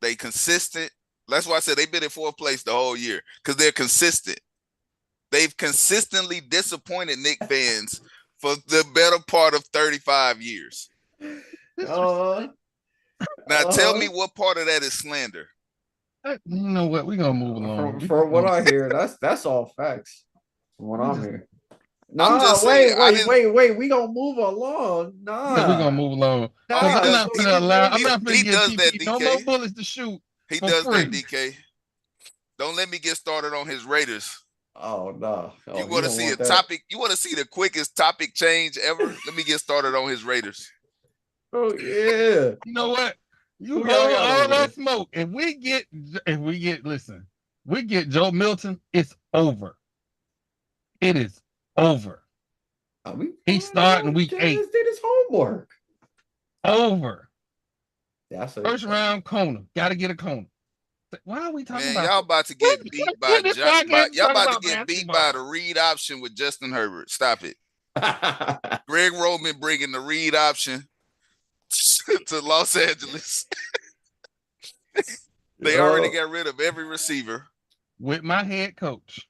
They consistent. That's why I said they've been in 4th place the whole year because they're consistent. They've consistently disappointed Knicks fans for the better part of 35 years. Now tell me what part of that is slander. You know what? We're gonna move along. From what I hear, that's all facts. From what I'm hearing. I'm Nah, just saying, wait. We gonna move along. Yeah, we're gonna move along. Oh, Because I'm he not gonna give does that, PP no more DK. bullets to shoot. He for does free. that, DK. Don't let me get started on his Raiders. Oh no! You want to see a topic? You want to see the quickest topic change ever? Let me get started on his Raiders. Oh yeah. You know what? You Who y'all hold got all over that there? smoke. If we get Joe Milton, it's over. It is over. I mean, He's starting week 8. Jazz did his homework. Over. That's First round corner. Gotta get a corner. Why are we talking Man, about y'all about to get beat by this podcast y'all about to about get beat basketball? by the read option with Justin Herbert. Stop it. Greg Roman bringing the read option to Los Angeles. They already got rid of every receiver. With my head coach,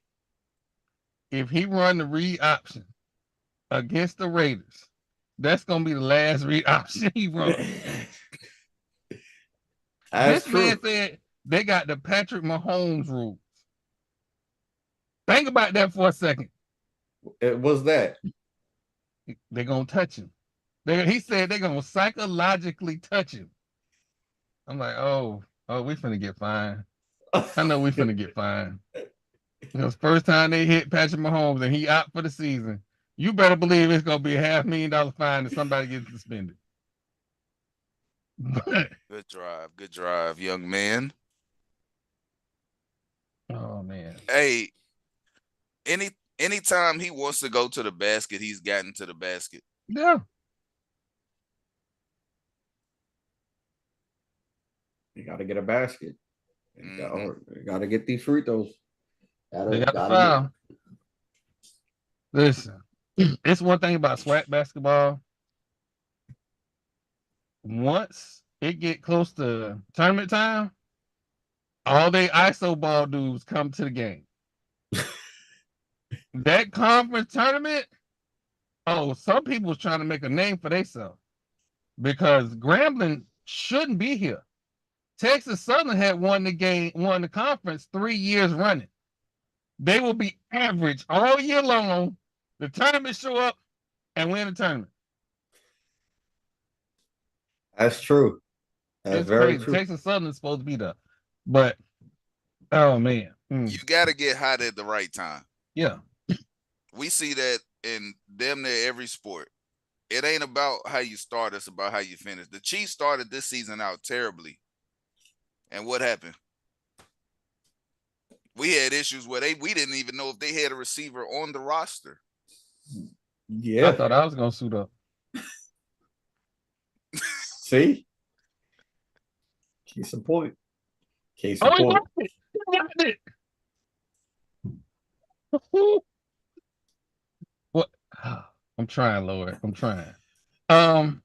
if he run the read option against the Raiders, that's gonna be the last read option he runs. That's This true. man said they got the Patrick Mahomes rules. Think about that for a second. It was that. They're gonna touch him. He said they're gonna psychologically touch him. I'm like, oh, we finna get fined. I know we finna get fined. Because first time they hit Patrick Mahomes and he out for the season, you better believe it's gonna be a $500,000 fine if somebody gets suspended. Good drive, young man. Oh man. Hey, anytime he wants to go to the basket, he's gotten to the basket. Yeah. You got to get a basket. You got to get these free throws. They got the foul. Listen, it's one thing about SWAC basketball. Once it get close to tournament time, all they ISO ball dudes come to the game. That conference tournament, some people was trying to make a name for themselves because Grambling shouldn't be here. Texas Southern had won the conference 3 years running. They will be average all year long. The tournament show up and win the tournament. That's true. That's It's very crazy. true. Texas Southern is supposed to be there, but oh man, You got to get hot at the right time. Yeah, we see that in damn near every sport. It ain't about how you start; it's about how you finish. The Chiefs started this season out terribly, and what happened? We had issues where we didn't even know if they had a receiver on the roster. Yeah, I thought I was gonna suit up. See, case in point. Case in point. He got it. What? I'm trying, Lord. I'm trying. Um,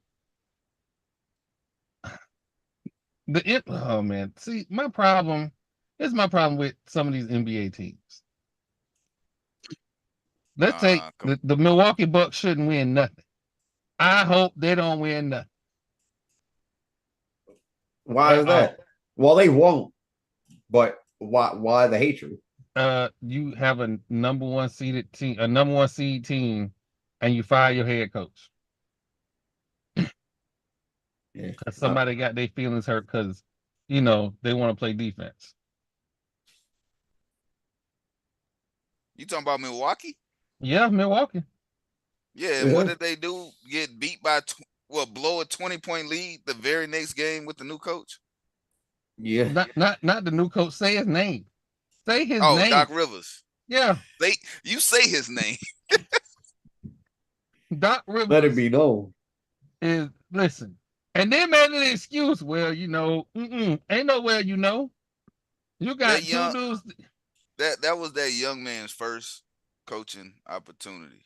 oh man, see, my problem is my problem with some of these NBA teams. Let's take Nah, the Milwaukee Bucks shouldn't win nothing. I hope they don't win nothing. Why At is that? Well, they won't. But why the hatred? You have a number one seeded team, a number one seed team, and you fire your head coach Yeah. because somebody got their feelings hurt because they want to play defense. you talking about Milwaukee? Yeah, Milwaukee. Yeah, and what did they do? Get beat by blow a 20-point lead the very next game with the new coach? Yeah. Not the new coach. Say his name. Say his Oh, name. Doc Rivers. Yeah, You say his name. Doc Rivers. Let it be known. Is listen, and then made an excuse. Well, ain't nowhere you got That two young dudes. that was that young man's first coaching opportunity.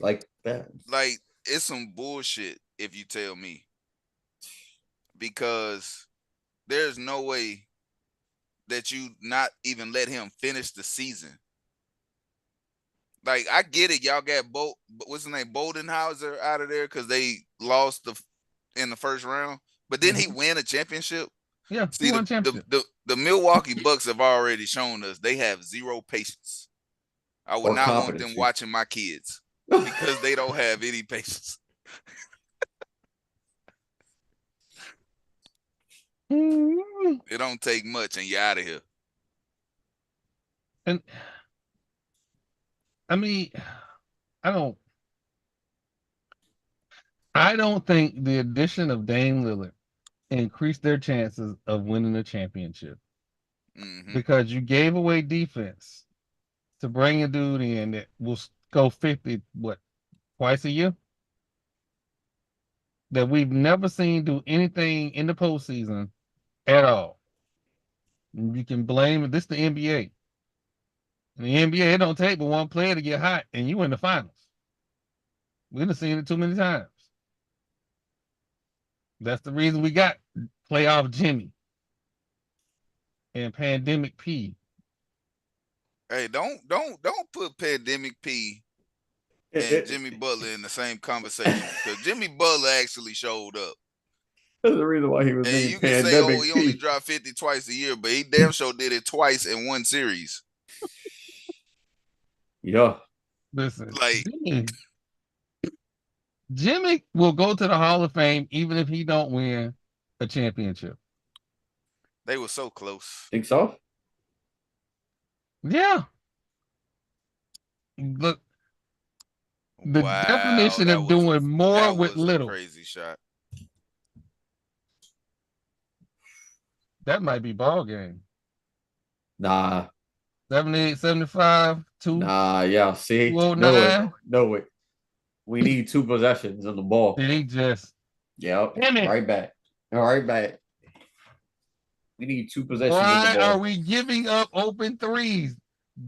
Like that. Like, it's some bullshit if you tell me, because there's no way that you not even let him finish the season. Like, I get it, y'all got what's his name, Boldenhauser out of there because they lost in the first round, but then he win a championship. Yeah, See, he won championship. the Milwaukee Bucks have already shown us they have zero patience. I would not want them watching my kids because they don't have any patience. It don't take much and you're out of here. And I mean, I don't think the addition of Dame Lillard increased their chances of winning the championship because you gave away defense to bring a dude in that will go 50 twice a year, that we've never seen do anything in the postseason at all. You can blame it. This is the NBA. In the NBA, it don't take but one player to get hot, and you in the finals. We've seen it too many times. That's the reason we got playoff Jimmy and pandemic P. Hey, don't put pandemic P and Jimmy Butler in the same conversation, because Jimmy Butler actually showed up. That's the reason why he was named you can say, oh, he only dropped 50 twice a year, but he damn sure did it twice in one series. Yeah. Listen, like, Jimmy will go to the Hall of Fame even if he don't win a championship. They were so close. Think so? Yeah. Look, the definition of doing more with little. Crazy shot. That might be ball game. Nah. 78, 75, 2. Nah, yeah. See? 209. No it. We need 2 possessions in the ball. He just. Yep. Right back. All right back. We need 2 possessions in the ball. Why are we giving up open threes?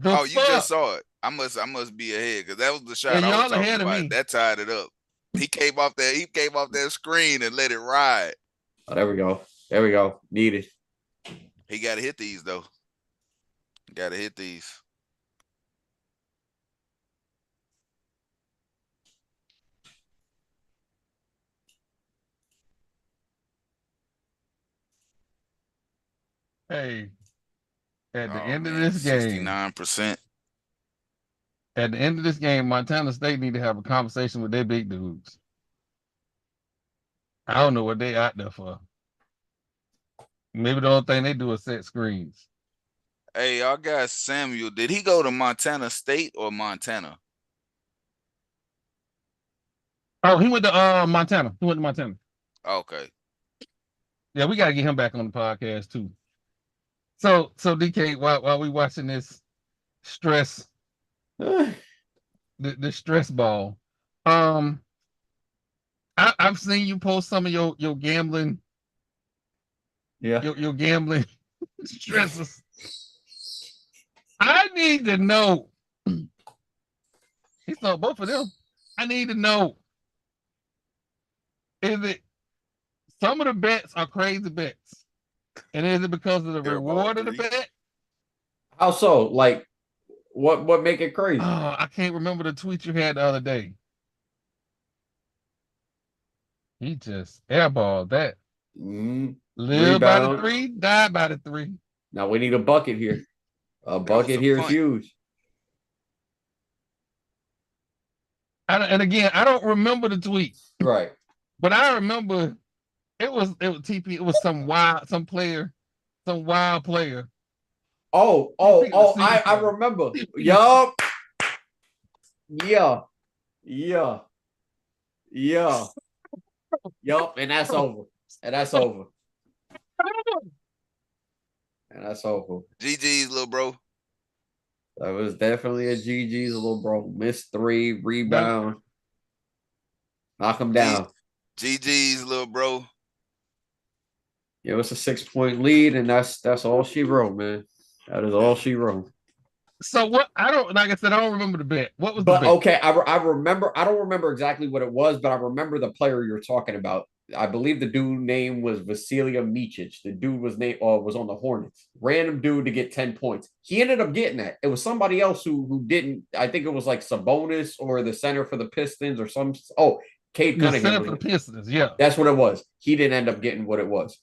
You just saw it. I must be ahead, because that was the shot I was talking about. That tied it up. He came off that screen and let it ride. Oh, there we go. Need it. He got to hit these, though. Got to hit these. Hey, at the end of this game, 69%. At the end of this game, Montana State need to have a conversation with their big dudes. I don't know what they out there for. Maybe the only thing they do is set screens. Hey, y'all got Samuel. Did he go to Montana State or Montana? Oh, he went to Montana. He went to Montana. Okay. Yeah, we gotta get him back on the podcast too. So DK, while we watching this stress, the stress ball, I've seen you post some of your gambling. Yeah. Your gambling stresses. I need to know. He saw both of them. I need to know. Is it some of the bets are crazy bets? And is it because of the Care about all reward of the three. bet? How so? Like, what make it crazy? Oh, I can't remember the tweet you had the other day. He just airballed that. Live by the Rebound. 3, die by the 3. Now we need a bucket here. A That was bucket a here is punt. huge. And again, I don't remember the tweet, Right. but I remember it was TP. It was some wild player. TP was I remember. Yup. Yeah. Yeah. Yeah. Yup. And that's over. And that's over. And that's over. GG's, little bro. That was definitely a GG's little bro. Missed 3, rebound. Knock him down. GG's, little bro. Give us a 6-point lead, and that's all she wrote, man. That is all she wrote. So what? I don't like I said. I don't remember the bet. What was the But bet? okay, I remember. I don't remember exactly what it was, but I remember the player you're talking about. I believe the dude name was Vasilia Micic. The dude was was on the Hornets. Random dude to get 10 points. He ended up getting that. It was somebody else who didn't. I think it was like Sabonis or the center for the Pistons or some. Oh, Cade The Cunningham. center for the Pistons. Yeah. That's what it was. He didn't end up getting what it was.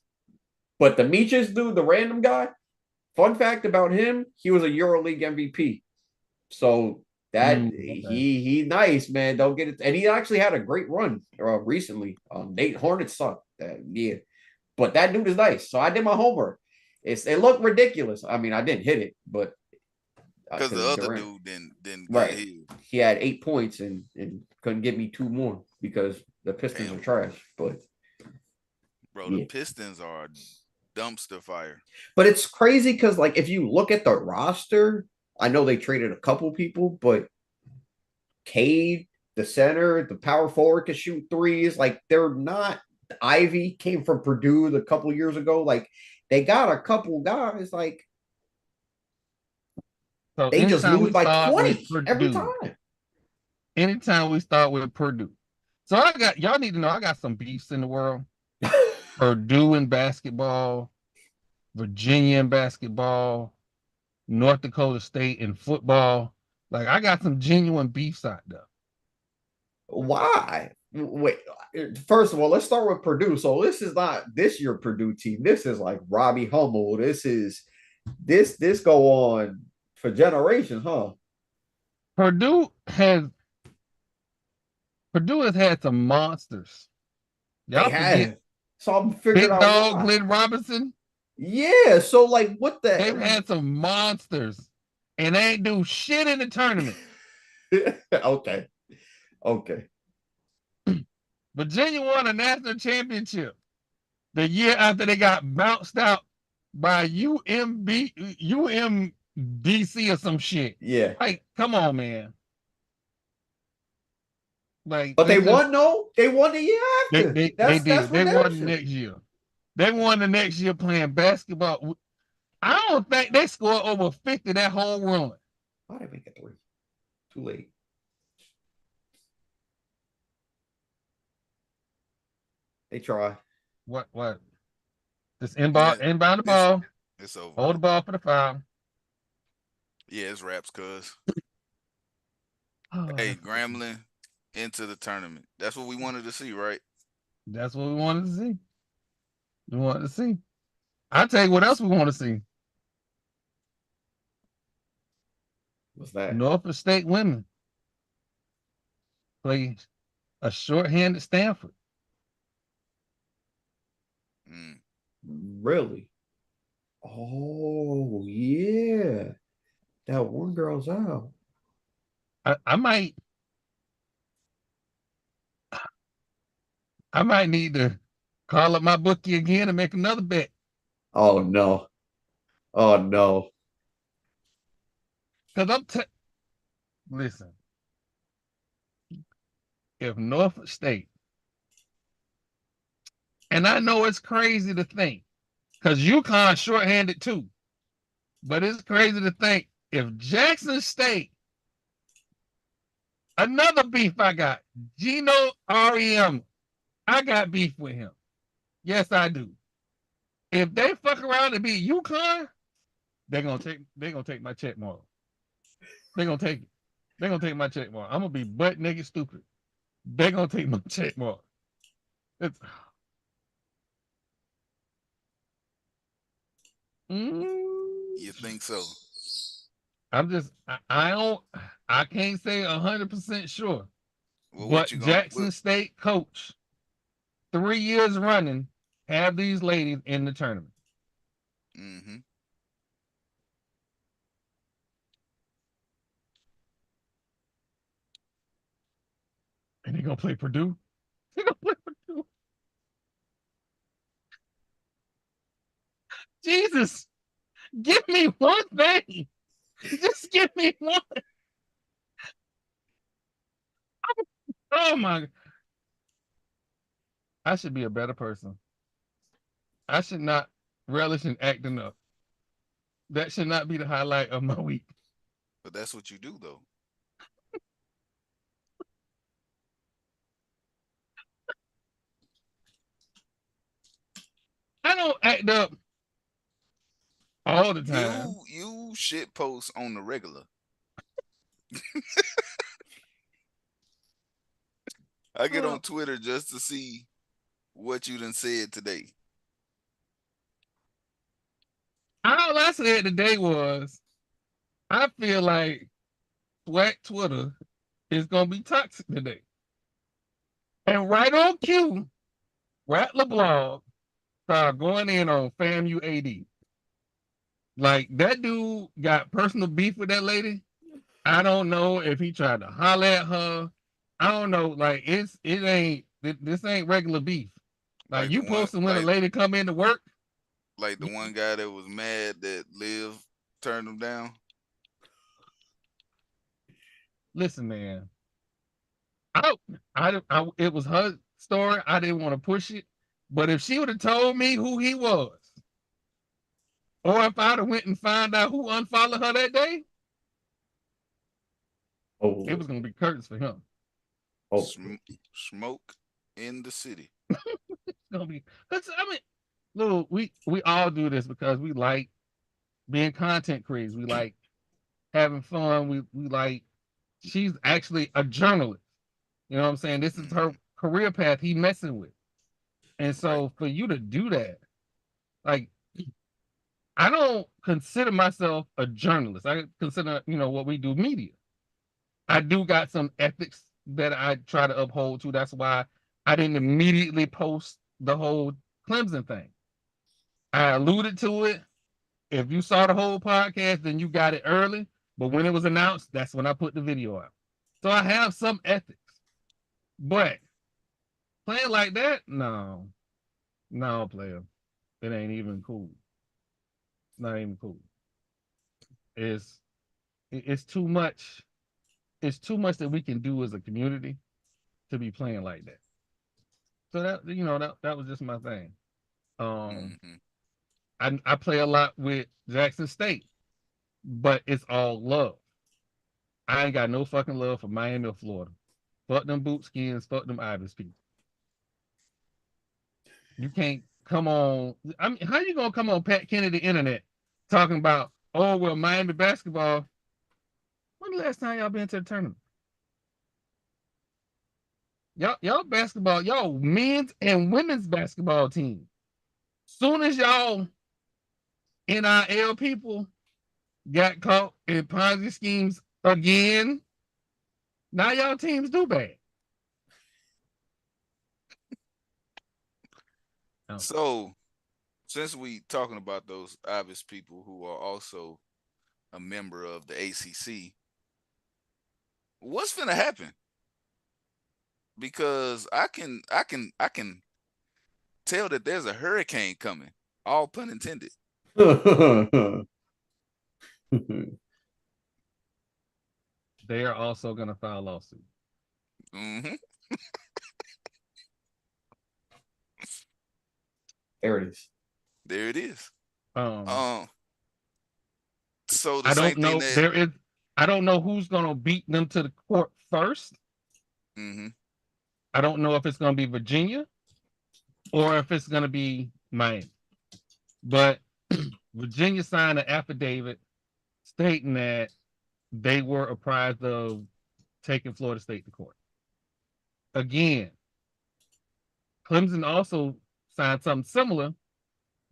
But the Micic dude, the random guy. Fun fact about him: he was a EuroLeague MVP. So that okay. he nice, man. Don't get it. And he actually had a great run recently. Nate Hornets sucked. Yeah. But that dude is nice. So I did my homework. It looked ridiculous. I mean, I didn't hit it, but Because the other Durant. dude didn't Right. get hit. He had 8 points and couldn't get me 2 more because the Pistons Damn. are trash. But Bro, the Pistons are dumpster fire. But it's crazy because, like, if you look at the roster, I know they traded a couple people, but Cade, the center, the power forward can shoot threes. Like, they're not. Ivy came from Purdue a couple years ago. Like, they got a couple guys. Like, So they just lose by 20 every Purdue, time. anytime we start with Purdue. So y'all need to know I got some beefs in the world. Purdue in basketball, Virginia in basketball, North Dakota State in football. Like I got some genuine beefs out there. Why? Wait, first of all, let's start with Purdue. So this is not this year Purdue team. This is like Robbie Hummel. This go on for generations, huh? Purdue has had some monsters. Y'all forget. So I'm figuring Big out Dog why. Glenn Robinson. Yeah. So like, what the? They've had some monsters, and they ain't do shit in the tournament. Okay. Virginia won a national championship the year after they got bounced out by UMDC or some shit. Yeah. Like, come on, man. Like, but they won. No, they won the year after. They did. They won the next year. They won the next year playing basketball. I don't think they scored over 50 that whole run. Why did they make a 3? Too late. They try. What? Just inbound the ball. It's over. Hold the ball for the foul. Yeah, it's raps, cuz. Hey, Grambling into the tournament. That's what we wanted to see, right? That's what we wanted to see. I'll tell you what else we want to see. What's that? Norfolk State women play a shorthanded Stanford. Really? Oh, yeah. That one girl's out. I might need to call up my bookie again and make another bet. Oh, no. Because listen, if Norfolk State, and I know it's crazy to think, because UConn's shorthanded too, but it's crazy to think If Jackson State, another beef I got, Gino REM, I got beef with him. Yes, I do. If they fuck around and beat UConn, they're gonna take my check mark. They're gonna take it. They're gonna take my check mark. I'm gonna be butt naked stupid. They're gonna take my check mark. It's You think so? I can't say 100% sure. Well, what But you gonna? Jackson State coach, 3 years running, have these ladies in the tournament. Mm-hmm. And they're gonna play Purdue. They're gonna play Purdue. Jesus, give me one thing. Just give me one. Oh my! I should be a better person. I should not relish in acting up. That should not be the highlight of my week. But that's what you do, though. I don't act up all the time. You shit post on the regular. I get on Twitter just to see what you done said today. All I said today was, I feel like Swag Twitter is gonna be toxic today. And right on cue, Rat LeBlanc started going in on FAMU AD. Like that dude got personal beef with that lady. I don't know if he tried to holler at her. I don't know. Like this ain't regular beef. Like Like you the one, posting when a lady come into work. like the one guy that was mad that Liv turned him down. Listen, man. It was her story. I didn't want to push it, but if she would have told me who he was, or if I'd have went and found out who unfollowed her that day, it was gonna be curtains for him. Smoke in the city. It's gonna be. Cause I mean, look, we all do this because we like being content creators. We like having fun. We like. She's actually a journalist. You know what I'm saying? This is her career path he messing with. And so Right. for you to do that, like I don't consider myself a journalist. I consider, what we do media. I do got some ethics that I try to uphold to. That's why I didn't immediately post the whole Clemson thing. I alluded to it. If you saw the whole podcast, then you got it early. But when it was announced, that's when I put the video out. So I have some ethics. But playing like that, no. No, player. It ain't even cool. Not even cool. It's it's too much. It's too much that we can do as a community to be playing like that. So that was just my thing. Um, Mm-hmm. I play a lot with Jackson State, but it's all love. I ain't got no fucking love for Miami or Florida. Fuck them boot skins. Fuck them Ibis people. You can't come on. I mean, how you gonna come on Pat Kennedy internet talking about, oh well, Miami basketball? When the last time y'all been to the tournament? Y'all basketball, y'all men's and women's basketball team. Soon as y'all NIL people got caught in Ponzi schemes again, now y'all teams do bad. Oh. So, since we talking about those obvious people who are also a member of the ACC, what's gonna happen? Because I can tell that there's a hurricane coming. All pun intended. They are also gonna file a lawsuit. Mm-hmm. There it is. There it is. Um, So the I same don't thing know. that. I don't know who's going to beat them to the court first. Mm-hmm. I don't know if it's going to be Virginia or if it's going to be Miami. But Virginia signed an affidavit stating that they were apprised of taking Florida State to court. Again, Clemson also signed something similar,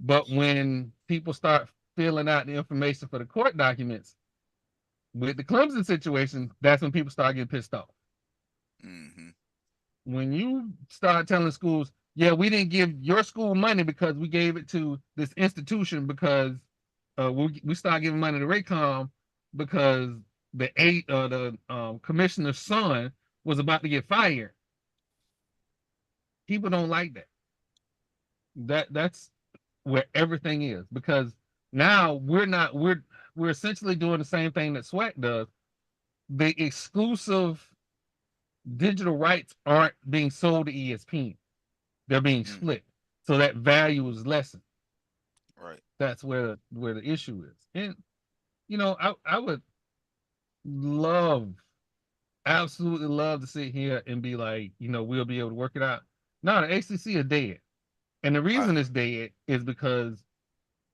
but when people start filling out the information for the court documents with the Clemson situation, that's when people start getting pissed off. Mm-hmm. When you start telling schools, yeah, we didn't give your school money because we gave it to this institution because we start giving money to Raycom because the commissioner's son was about to get fired. People don't like that. That's where everything is, because now we're essentially doing the same thing that SWAC does. The exclusive digital rights aren't being sold to ESPN. They're being split. So that value is lessened. Right. That's where the issue is. And I would love, absolutely love to sit here and be like, we'll be able to work it out. No, the ACC is dead. And the reason it's dead is because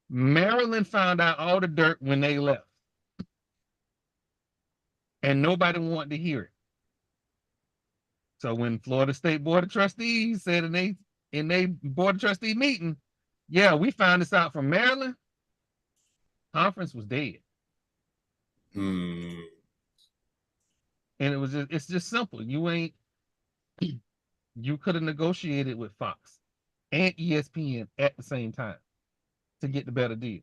Maryland found out all the dirt when they left. And nobody wanted to hear it. So when Florida State Board of Trustees said in they Board of Trustee meeting, yeah, we found this out from Maryland, conference was dead. Hmm. And it's just simple. You could have negotiated with Fox and ESPN at the same time to get the better deal.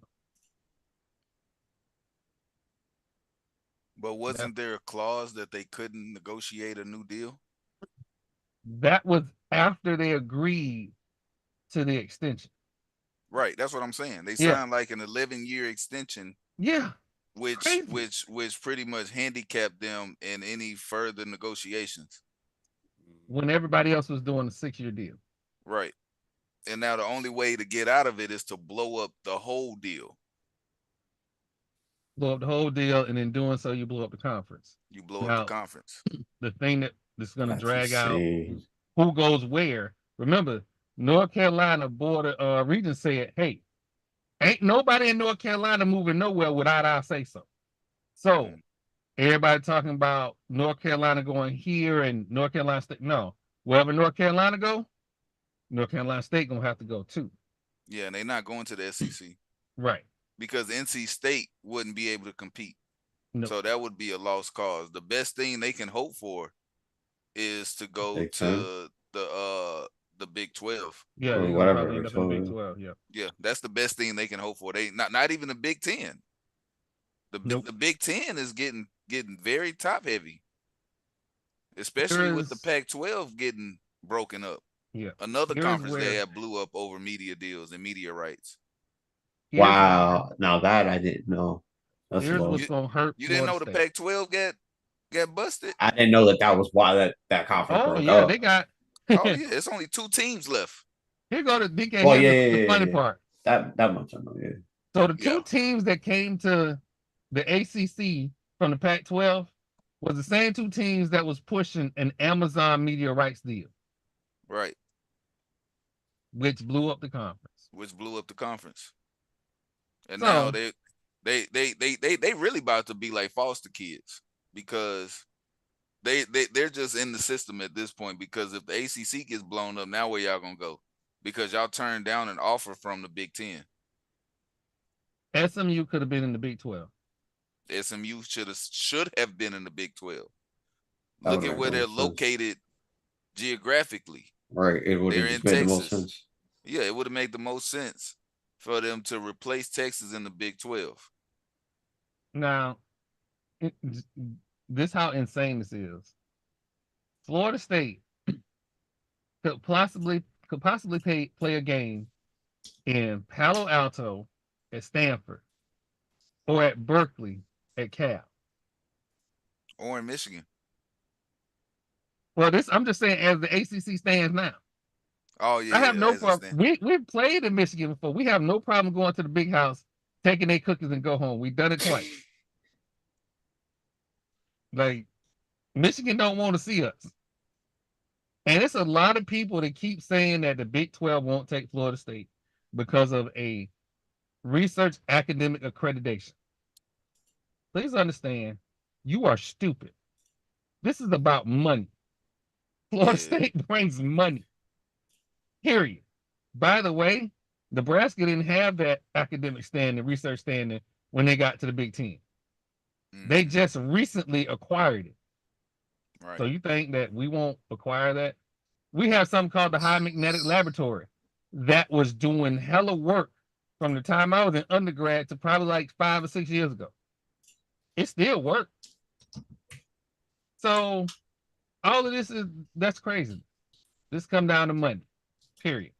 But wasn't there a clause that they couldn't negotiate a new deal? That was after they agreed to the extension. Right, that's what I'm saying. They Yeah. signed like an 11-year extension. Yeah. Which pretty much handicapped them in any further negotiations. When everybody else was doing a 6-year deal. Right. And now the only way to get out of it is to blow up the whole deal. Blow up the whole deal, and in doing so, you blow up the conference. You blow up the conference. The thing that's going to drag insane. out who goes where. Remember, North Carolina Board of Regents said, hey, ain't nobody in North Carolina moving nowhere without our say so. So everybody talking about North Carolina going here and North Carolina State. No, wherever North Carolina go, North Carolina State gonna have to go too. Yeah, and they're not going to the SEC. Right. Because NC State wouldn't be able to compete. Nope. So that would be a lost cause. The best thing they can hope for is to go Big to the Big 12. Yeah, Or they're gonna whatever, probably end up in the Big 12. Yeah. Yeah, that's the best thing they can hope for. They not even the Big 10. The Big 10 is getting very top heavy, especially with the Pac-12 getting broken up. Yeah, another conference they have blew up over media deals and media rights. Wow, now that I didn't know. That's here's what's gonna hurt. You didn't know the Pac-12 got busted? I didn't know that was why that conference broke up. They got. Oh yeah, it's only 2 teams left. Here go the DK. Well, the funny part. That much I know. Yeah. So the 2 teams that came to the ACC from the Pac-12 was the same 2 teams that was pushing an Amazon media rights deal. Right. Which blew up the conference. And now they really about to be like foster kids, because they're just in the system at this point. Because if the ACC gets blown up, now where y'all gonna go? Because y'all turned down an offer from the Big 10. SMU could have been in the Big 12. SMU should have been in the Big 12. Look at where they're located geographically. Right. It would have made the most sense. Yeah, it would have made the most sense for them to replace Texas in the Big 12. Now, this how insane this is. Florida State could possibly play a game in Palo Alto at Stanford or at Berkeley at Cal. Or in Michigan. Well, I'm just saying as the ACC stands now. Oh yeah, I have no problem. We've played in Michigan before. We have no problem going to the Big House taking their cookies and go home. We done it twice. Like Michigan don't want to see us. And it's a lot of people that keep saying that the Big 12 won't take Florida State because of a research academic accreditation. Please understand, you are stupid. This is about money. Florida Yeah. State brings money. Period. By the way, Nebraska didn't have that academic standing, research standing when they got to the Big Ten. They Mhm. just recently acquired it. Right. So you think that we won't acquire that? We have something called the High Magnetic Laboratory that was doing hella work from the time I was in undergrad to probably like 5 or 6 years ago. It still worked. So all of this is that's crazy. This come down to money. Period.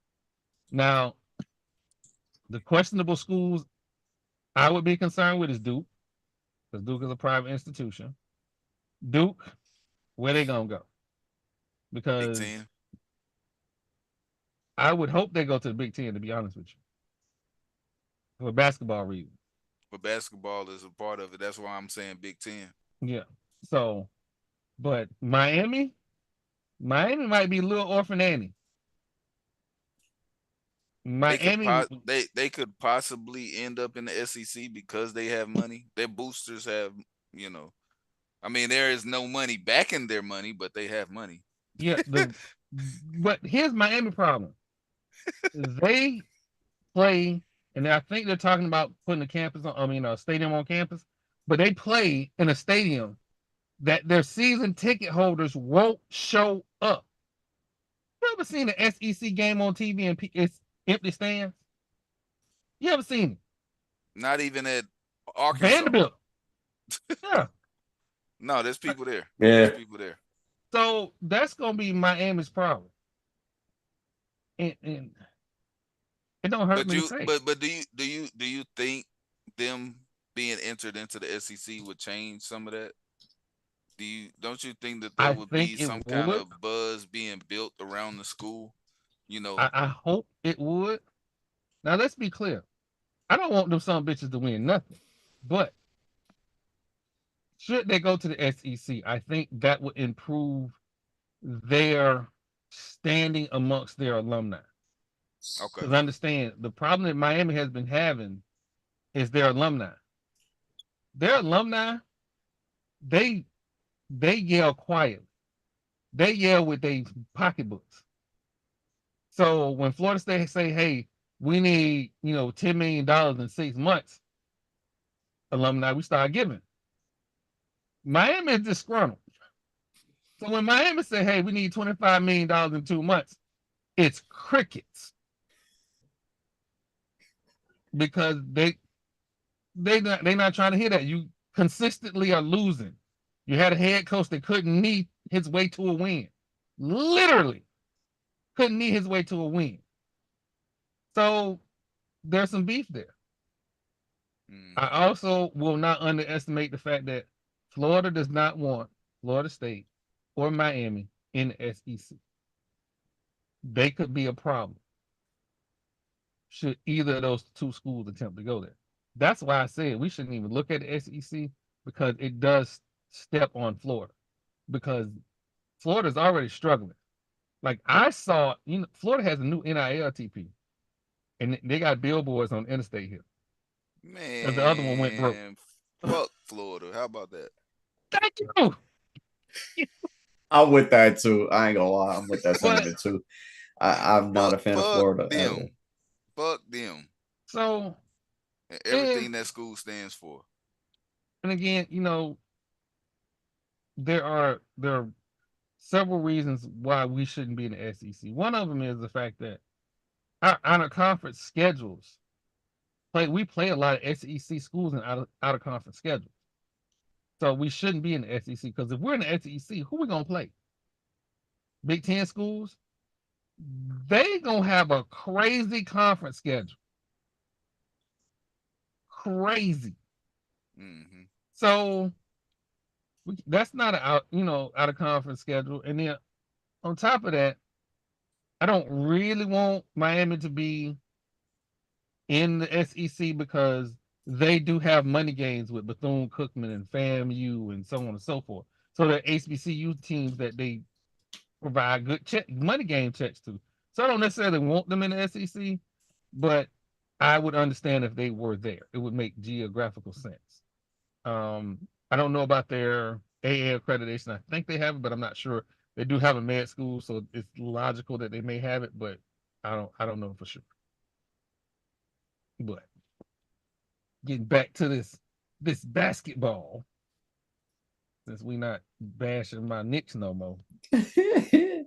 Now, the questionable schools I would be concerned with is Duke, because Duke is a private institution. Duke, where they gonna go? Big Because 10. I would hope they go to the Big Ten, to be honest with you, for basketball reasons. But basketball is a part of it. That's why I'm saying Big 10. Yeah. So, but Miami might be a little orphan Annie. Miami, They could possibly end up in the SEC because they have money. Their boosters have, you know. I mean, there is no money backing their money, but they have money. yeah. But here's Miami problem. They play, and I think they're talking about putting a campus on. I mean, a stadium on campus, but they play in a stadium that their season ticket holders won't show up. You ever seen an SEC game on TV and it's empty stands? You ever seen it? Not even at Arkansas. Vanderbilt. Yeah. No, there's people there. Yeah. There's people there. So that's gonna be Miami's problem. And it don't hurt But me to you say. but do you think them being entered into the SEC would change some of that? Don't you think that there I would be think it some kind would. of buzz being built around the school? You know, I hope it would. Now let's be clear. I don't want them some bitches to win nothing. But should they go to the SEC, I think that would improve their standing amongst their alumni. okay. Because understand the problem that Miami has been having is their alumni. Their alumni, they they yell quietly. They yell with their pocketbooks. So when Florida State say, "Hey, we need $10 million in 6 months," alumni we start giving. Miami is disgruntled. So when Miami say, "Hey, we need $25 million in 2 months," it's crickets because they not trying to hear that. You consistently are losing. You had a head coach that couldn't knee his way to a win. Literally couldn't knee his way to a win. So there's some beef there. I Mhm. also will not underestimate the fact that Florida does not want Florida State or Miami in the SEC. They could be a problem should either of those two schools attempt to go there. That's why I said we shouldn't even look at the SEC because it does step on Florida because Florida's already struggling. Like I saw, Florida has a new NILTP and they got billboards on Interstate here because the other one went broke. Man, fuck Florida. How about that? Thank you. I'm with that too. I ain't gonna lie. I'm with that But sentiment too. I'm not Fuck, a fan of fuck Florida at all. them. Fuck them. so, And and everything that school stands for. and again, there are several reasons why we shouldn't be in the SEC. One of them is the fact that our conference schedules we play a lot of SEC schools and out of conference schedules. So we shouldn't be in the SEC because if we're in the SEC, who we gonna play? Big Ten schools? They gonna have a crazy conference schedule. Crazy. Mm-hmm. So that's not an out of conference schedule. And then on top of that, I don't really want Miami to be in the SEC because they do have money games with Bethune-Cookman and FAMU and so on and so forth. So they're HBCU teams that they provide good money game checks to. So I don't necessarily want them in the SEC, but I would understand if they were there. It would make geographical sense. I don't know about their AA accreditation. I think they have it, but I'm not sure. They do have a med school, so it's logical that they may have it, but I don't know for sure. But getting back to this basketball, since we not bashing my Knicks no more. Hey,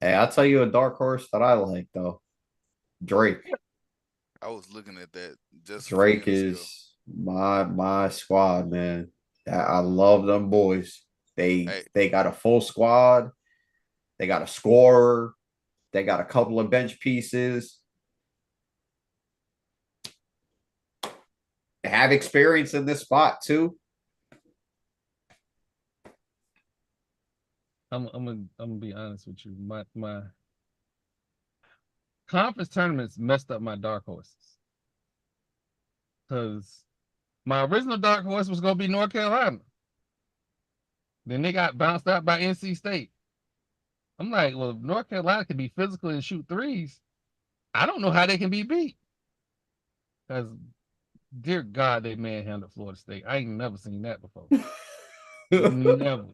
I'll tell you a dark horse that I like though. Drake. I was looking at that just a few Drake minutes ago. is my squad, man. I love them boys. Hey, They got a full squad. They got a scorer. They got a couple of bench pieces. They have experience in this spot too. I'm gonna be honest with you. My conference tournaments messed up my dark horses because my original dark horse was gonna be North Carolina. Then they got bounced out by NC State. I'm like, well, if North Carolina can be physical and shoot threes, I don't know how they can be beat. Because, dear God, they manhandled Florida State. I ain't never seen that before. Never.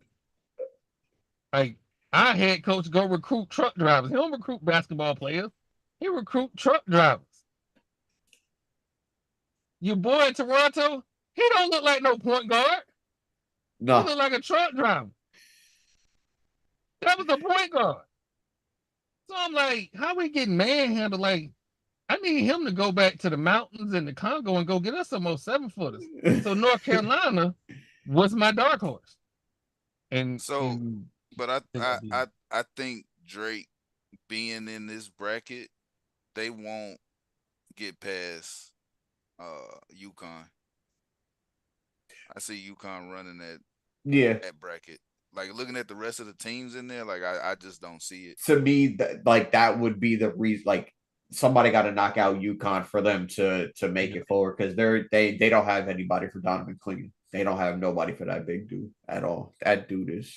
Like, our head coach go recruit truck drivers. He don't recruit basketball players. He recruit truck drivers. Your boy in Toronto, he don't look like no point guard. He No. look like a truck driver. That was a point guard. So I'm like, how we getting manhandled? Like, I need him to go back to the mountains in the Congo and go get us some more 7-footers. So North Carolina was my dark horse. And so, but I think Drake being in this bracket, they won't get past UConn. I see UConn running that bracket. Like looking at the rest of the teams in there, like I just don't see it. To me, that would be the reason. Like somebody got to knock out UConn for them to make it forward because they don't have anybody for Donovan Clingan. They don't have nobody for that big dude at all. That dude is.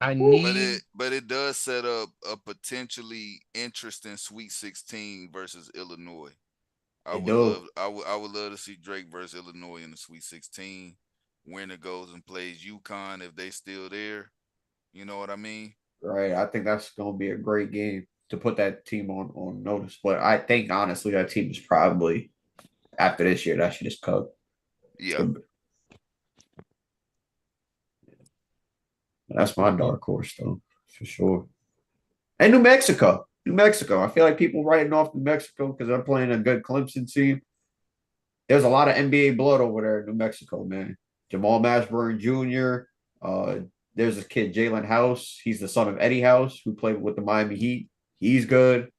But it does set up a potentially interesting Sweet 16 versus Illinois. I would love to see Drake versus Illinois in the Sweet 16. Winner goes and plays UConn if they still there. You know what I mean? Right. I think that's gonna be a great game to put that team on notice. But I think honestly that team is probably after this year that should just cut. Yeah. That's my dark horse though, for sure. And New Mexico. New Mexico. I feel like people writing off New Mexico because they're playing a good Clemson team. There's a lot of NBA blood over there in New Mexico, man. Jamal Mashburn Jr. There's this kid, Jalen House. He's the son of Eddie House, who played with the Miami Heat. He's good.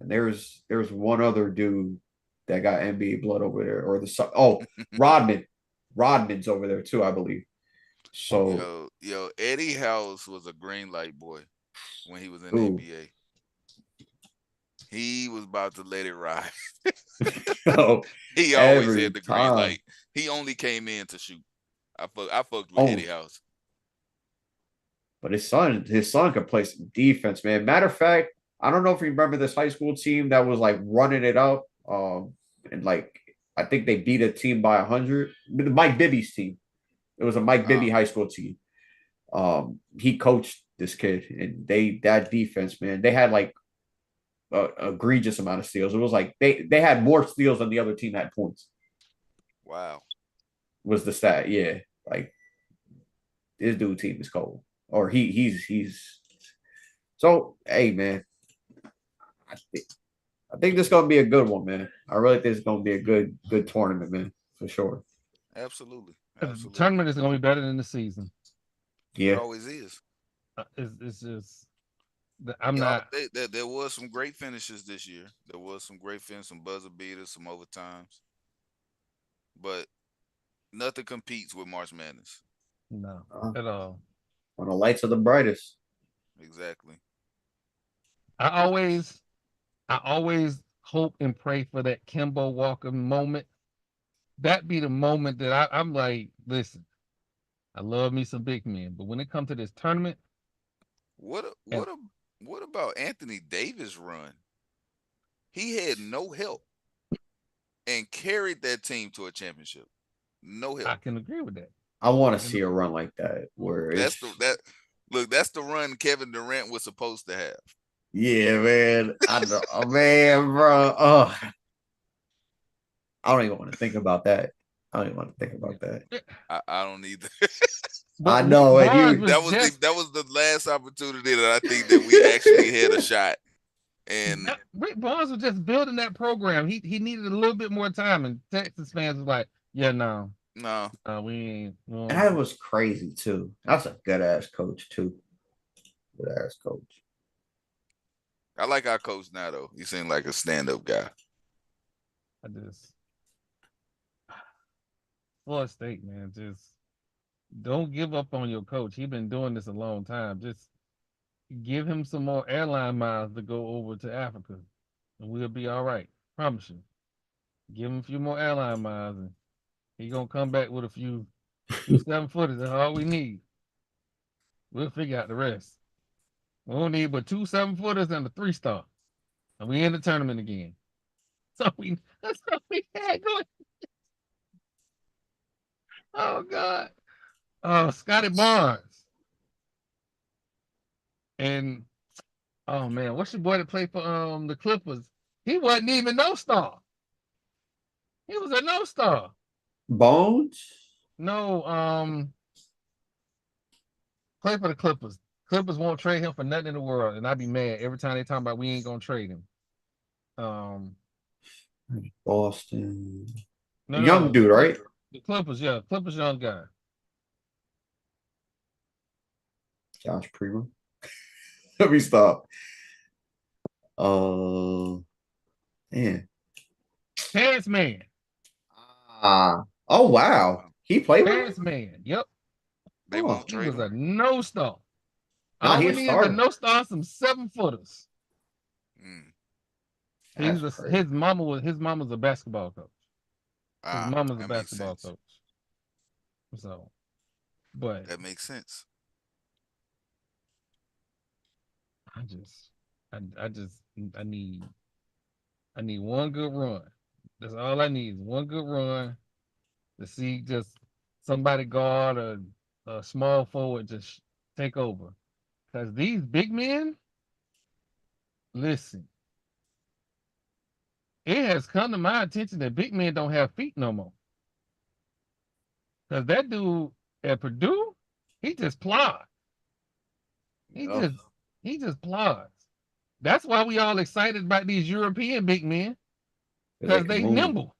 And there's one other dude that got NBA blood over there, or the son. Oh, Rodman. Rodman's over there too, I believe. So yo, Eddie House was a green light boy when he was in the NBA. He was about to let it ride. He always had the green light. He only came in to shoot. I fucked with Eddie House. But his son could play some defense, man. Matter of fact, I don't know if you remember this high school team that was like running it up. And like I think they beat a team by 100. Mike Bibby's team. It was a Mike Bibby high school team. He coached this kid, and that defense, man, they had like a egregious amount of steals. It was like they had more steals than the other team had points. Wow. Was the stat. Yeah. Like this dude team is cold. Or he's so hey man. I think this is gonna be a good one, man. I really think it's gonna be a good tournament, man, for sure. Absolutely. The tournament is gonna be better than the season. Yeah. It always is. It's just there was some great finishes this year. There was some great finishes, some buzzer beaters, some overtimes. But nothing competes with March Madness. No, at all. When the lights are the brightest. Exactly. I always hope and pray for that Kimbo Walker moment. That be the moment that I'm like, listen, I love me some big men, but when it comes to this tournament, What and what about Anthony Davis' run? He had no help and carried that team to a championship. No I help. can agree with that. I want I to can, see a run like that where That's it's the that look. That's the run Kevin Durant was supposed to have. yeah, man. I know, oh, man, bro. Oh, I don't even want to think about that. I don't even want to think about that. I don't either. I but know, and Barnes you was just That was the last opportunity that I think that we actually had a shot. And Rick Barnes was just building that program. He needed a little bit more time, and Texas fans was like, yeah, no, no, we ain't. that was crazy too. That's a good ass coach too. Good ass coach. I like our coach now though. He seemed like a stand-up guy. I just Florida State, man, just don't give up on your coach. He's been doing this a long time. Just give him some more airline miles to go over to Africa, and we'll be all right. Promise you. Give him a few more airline miles, and he gonna come back with a few 7-footers. That's all we need. We'll figure out the rest. We don't need but 2 7-footers and a 3-star, and we in the tournament again. So that's all we had going. Oh God. Oh, Scotty Barnes. And oh man, what's your boy that played for the Clippers? He wasn't even no star. He was a no star. Bones? No, play for the Clippers. Clippers won't trade him for nothing in the world, and I'd be mad every time they talk about we ain't gonna trade him. Um, Boston. no, Young no, dude, right? the Clippers, yeah, Clippers young guy. Josh Primo. Let me stop. Man. Terrence Mann. Oh wow. Wow. He played with him? Terrence Mann. Yep, They Oh, won't he trade was him. a no star. nah, All he we a need is a starter. no star, some 7-footers. Mm. That's His crazy. mama's a basketball coach. His Ah, mama's a that makes basketball sense. coach. So, but That makes sense. I just, I just, I need, I need one good run. That's all I need is one good run to see just somebody guard a small forward just take over. Because these big men, listen, it has come to my attention that big men don't have feet no more. Because that dude at Purdue, he just plod. He Yup. just he just plods. That's why we all excited about these European big men They because can they move. nimble.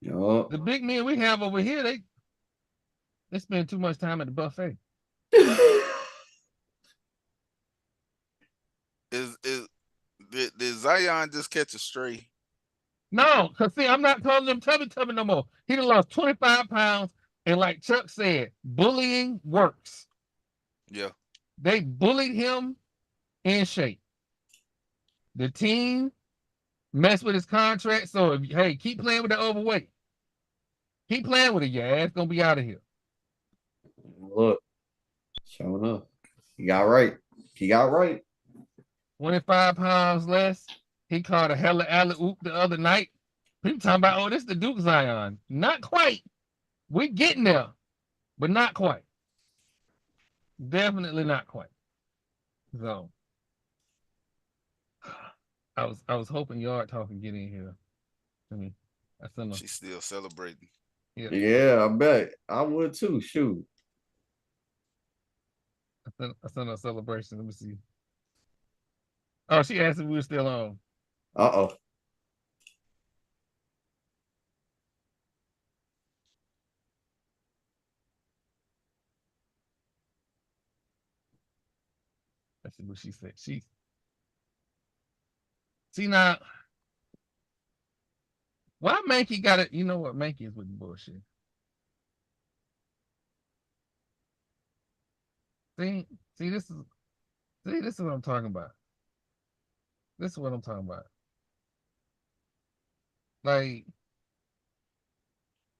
Yup. The big men we have over here, they spend too much time at the buffet. Is did Zion just catch a stray? No, because see, I'm not calling them tubby no more. He done lost 25 pounds, and like Chuck said, bullying works. Yeah. They bullied him in shape. The team messed with his contract. So if hey, keep playing with the overweight. Keep playing with it, your ass gonna be out of here. Look, showing up. He got right. He got right. 25 pounds less. He caught a hella alley oop the other night. People talking about, oh, this is the Duke Zion. Not quite. We're getting there, but not quite. Definitely not quite. So I was hoping Yard Talk could get in here. I mean, I sent a She's still celebrating. yeah, Yeah, I bet. I would too. Shoot. I sent a celebration. Let me see. Oh, she asked if we were still on. Uh-oh. Let's see what she said. She see now why Mankey got it. You know what Mankey is with the bullshit. See, see this is what I'm talking about. This is what I'm talking about. Like,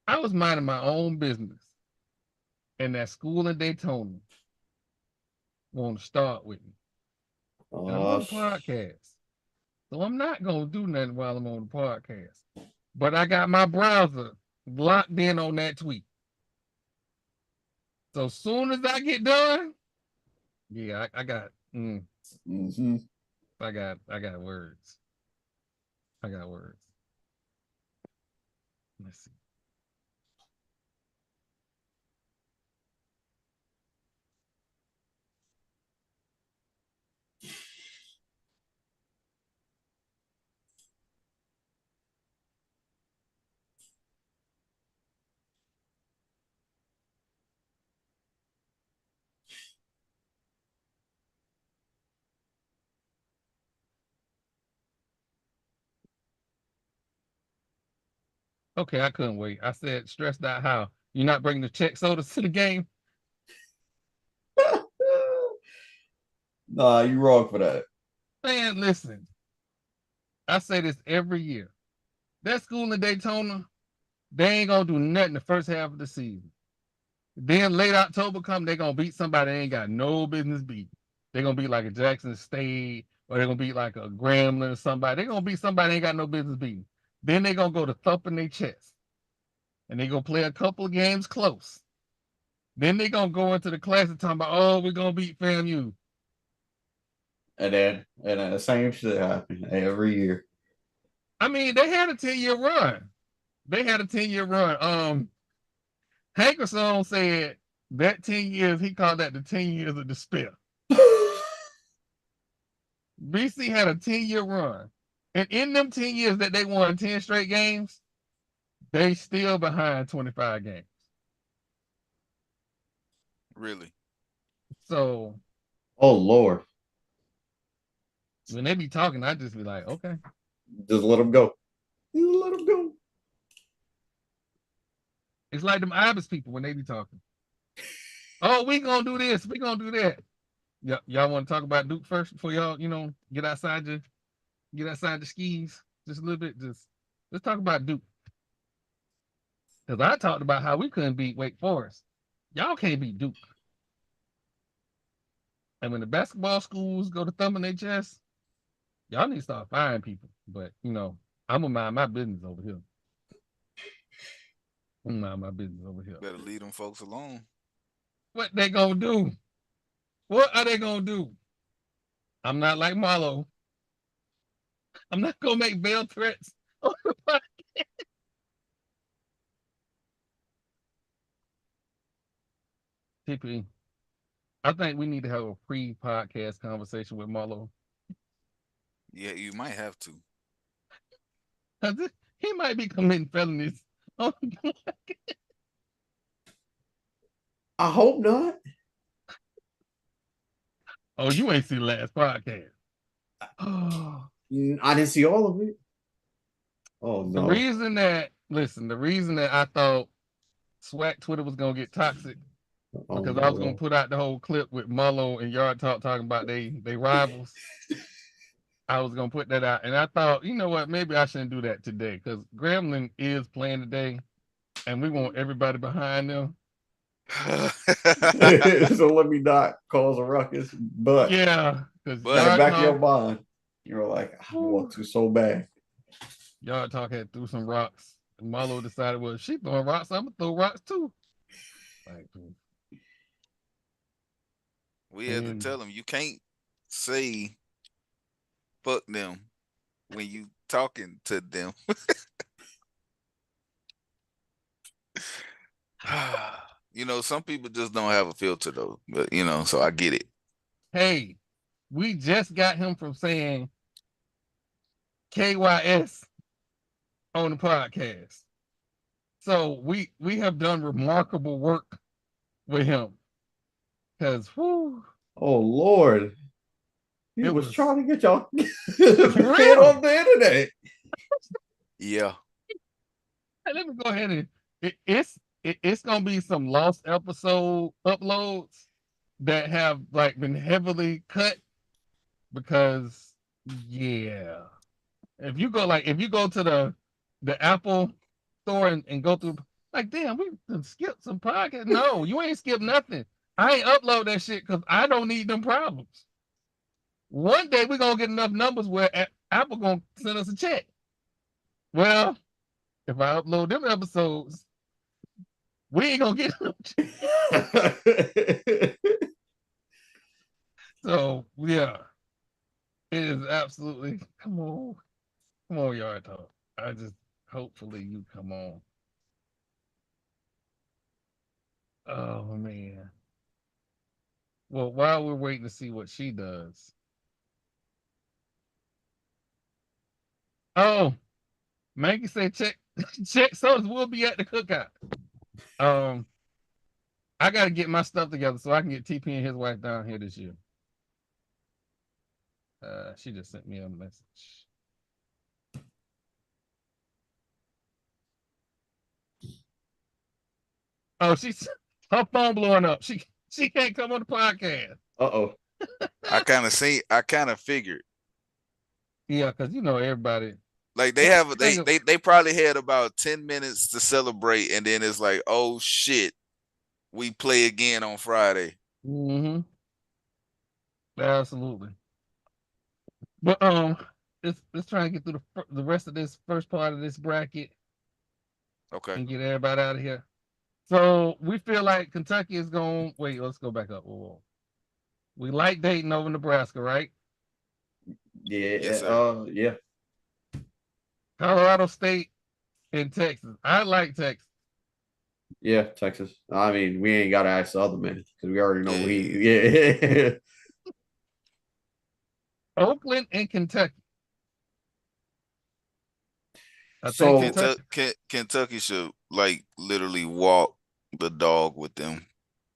I was minding my own business, and that school in Daytona want to start with me. And I'm on the podcast. So I'm not going to do nothing while I'm on the podcast. But I got my browser locked in on that tweet. So soon as I get done, yeah, I got I got words. I got words. Let's see. Okay, I couldn't wait. I said, stressed out how? You're not bringing the check sodas to the game? Nah, you wrong for that. Man, listen. I say this every year. That school in Daytona, they ain't gonna do nothing the first half of the season. Then late October come, they gonna beat somebody they ain't got no business beating. They gonna beat like a Jackson State, or they gonna beat like a Grambling or somebody. They gonna beat somebody they ain't got no business beating. Then they gonna go to thumping their chest. And they gonna play a couple of games close. Then they gonna go into the class and talk about, oh, we're gonna beat FAMU. And then the same shit happened every year. I mean, they had a 10-year run. They had a 10-year run. Hankerson said that 10 years, he called that the 10 years of despair. BC had a 10-year run. And in them 10 years that they won 10 straight games, they still behind 25 games. Really? So, Oh Lord, when they be talking, I just be like, okay. just let them go. Just let them go. It's like them Ibis people when they be talking. Oh, we gonna do this. We gonna do that. Y'all want to talk about Duke first before y'all, get outside the skis just a little bit. Let's talk about Duke. Because I talked about how we couldn't beat Wake Forest. Y'all can't beat Duke. And when the basketball schools go to thumbing their chest, y'all need to start firing people. But I'm gonna mind my business over here. I'm gonna mind my business over here. Better leave them folks alone. What they gonna do? What are they gonna do? I'm not like Marlo. I'm not gonna make bail threats on the podcast. TP, I think we need to have a pre-podcast conversation with Marlo. Yeah, you might have to. He might be committing felonies. I hope not. Oh, you ain't seen the last podcast. I didn't see all of it. Oh no. The reason that I thought Swag Twitter was gonna get toxic because I was gonna put out the whole clip with Marlo and Yard Talk talking about they rivals. I was gonna put that out, and I thought, you know what, maybe I shouldn't do that today because Gremlin is playing today, and we want everybody behind them. So let me not cause a ruckus. But yeah, because in the back of your mind, you're like, I want to so bad. Yard Talk had threw some rocks. And Marlo decided, well, if she throwing rocks, I'm gonna throw rocks too. Like, we had to tell him you can't say fuck them when you talking to them. Some people just don't have a filter though. But so I get it. Hey, we just got him from saying KYS on the podcast. So we have done remarkable work with him. Because oh Lord. He was trying to get y'all get off the internet. Yeah. Hey, let me go ahead and it's gonna be some lost episode uploads that have been heavily cut because if you go to the Apple store and go through. Like, damn, we done skipped some podcasts. No, you ain't skipped nothing. I ain't upload that shit because I don't need them problems. One day we're gonna get enough numbers where Apple gonna send us a check. Well, if I upload them episodes, we ain't gonna get them. So yeah, it is absolutely come on, Yard Talk. I just hopefully you come on. Oh man. Well, while we're waiting to see what she does. Oh, Maggie said check sodas will be at the cookout. I gotta get my stuff together so I can get TP and his wife down here this year. She just sent me a message. Oh, her phone blowing up. She can't come on the podcast. Uh-oh. I kind of figured. Yeah, because everybody. Like they probably had about 10 minutes to celebrate, and then it's like, oh shit, we play again on Friday. Mm-hmm. Absolutely. But let's try and get through the rest of this first part of this bracket. Okay. And get everybody out of here. So we feel like Kentucky is going. Wait, let's go back up. Whoa. We like Dayton over Nebraska, right? Yeah. Yes, sir. Yeah. Colorado State and Texas. I like Texas. Yeah, Texas. I mean, we ain't got to ask the other man because we already know Yeah. Yeah. Oakland and Kentucky. So Kentucky should like literally walk the dog with them.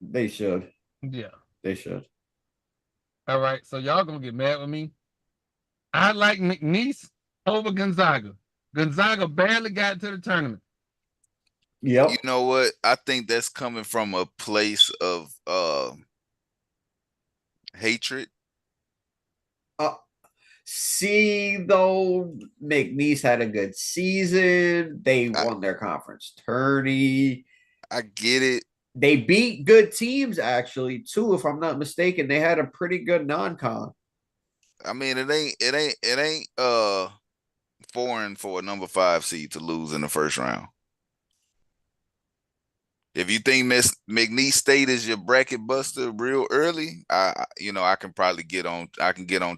they should. Yeah. They should. All right. So y'all gonna get mad with me. I like McNeese over Gonzaga. Gonzaga barely got to the tournament. Yep. You know what? I think that's coming from a place of hatred. See, though, McNeese had a good season. They won their conference tourney. I get it. They beat good teams, actually, too, if I'm not mistaken. They had a pretty good non-con. I mean, it ain't foreign for a number 5 seed to lose in the first round. If you think McNeese State is your bracket buster real early, I can probably get on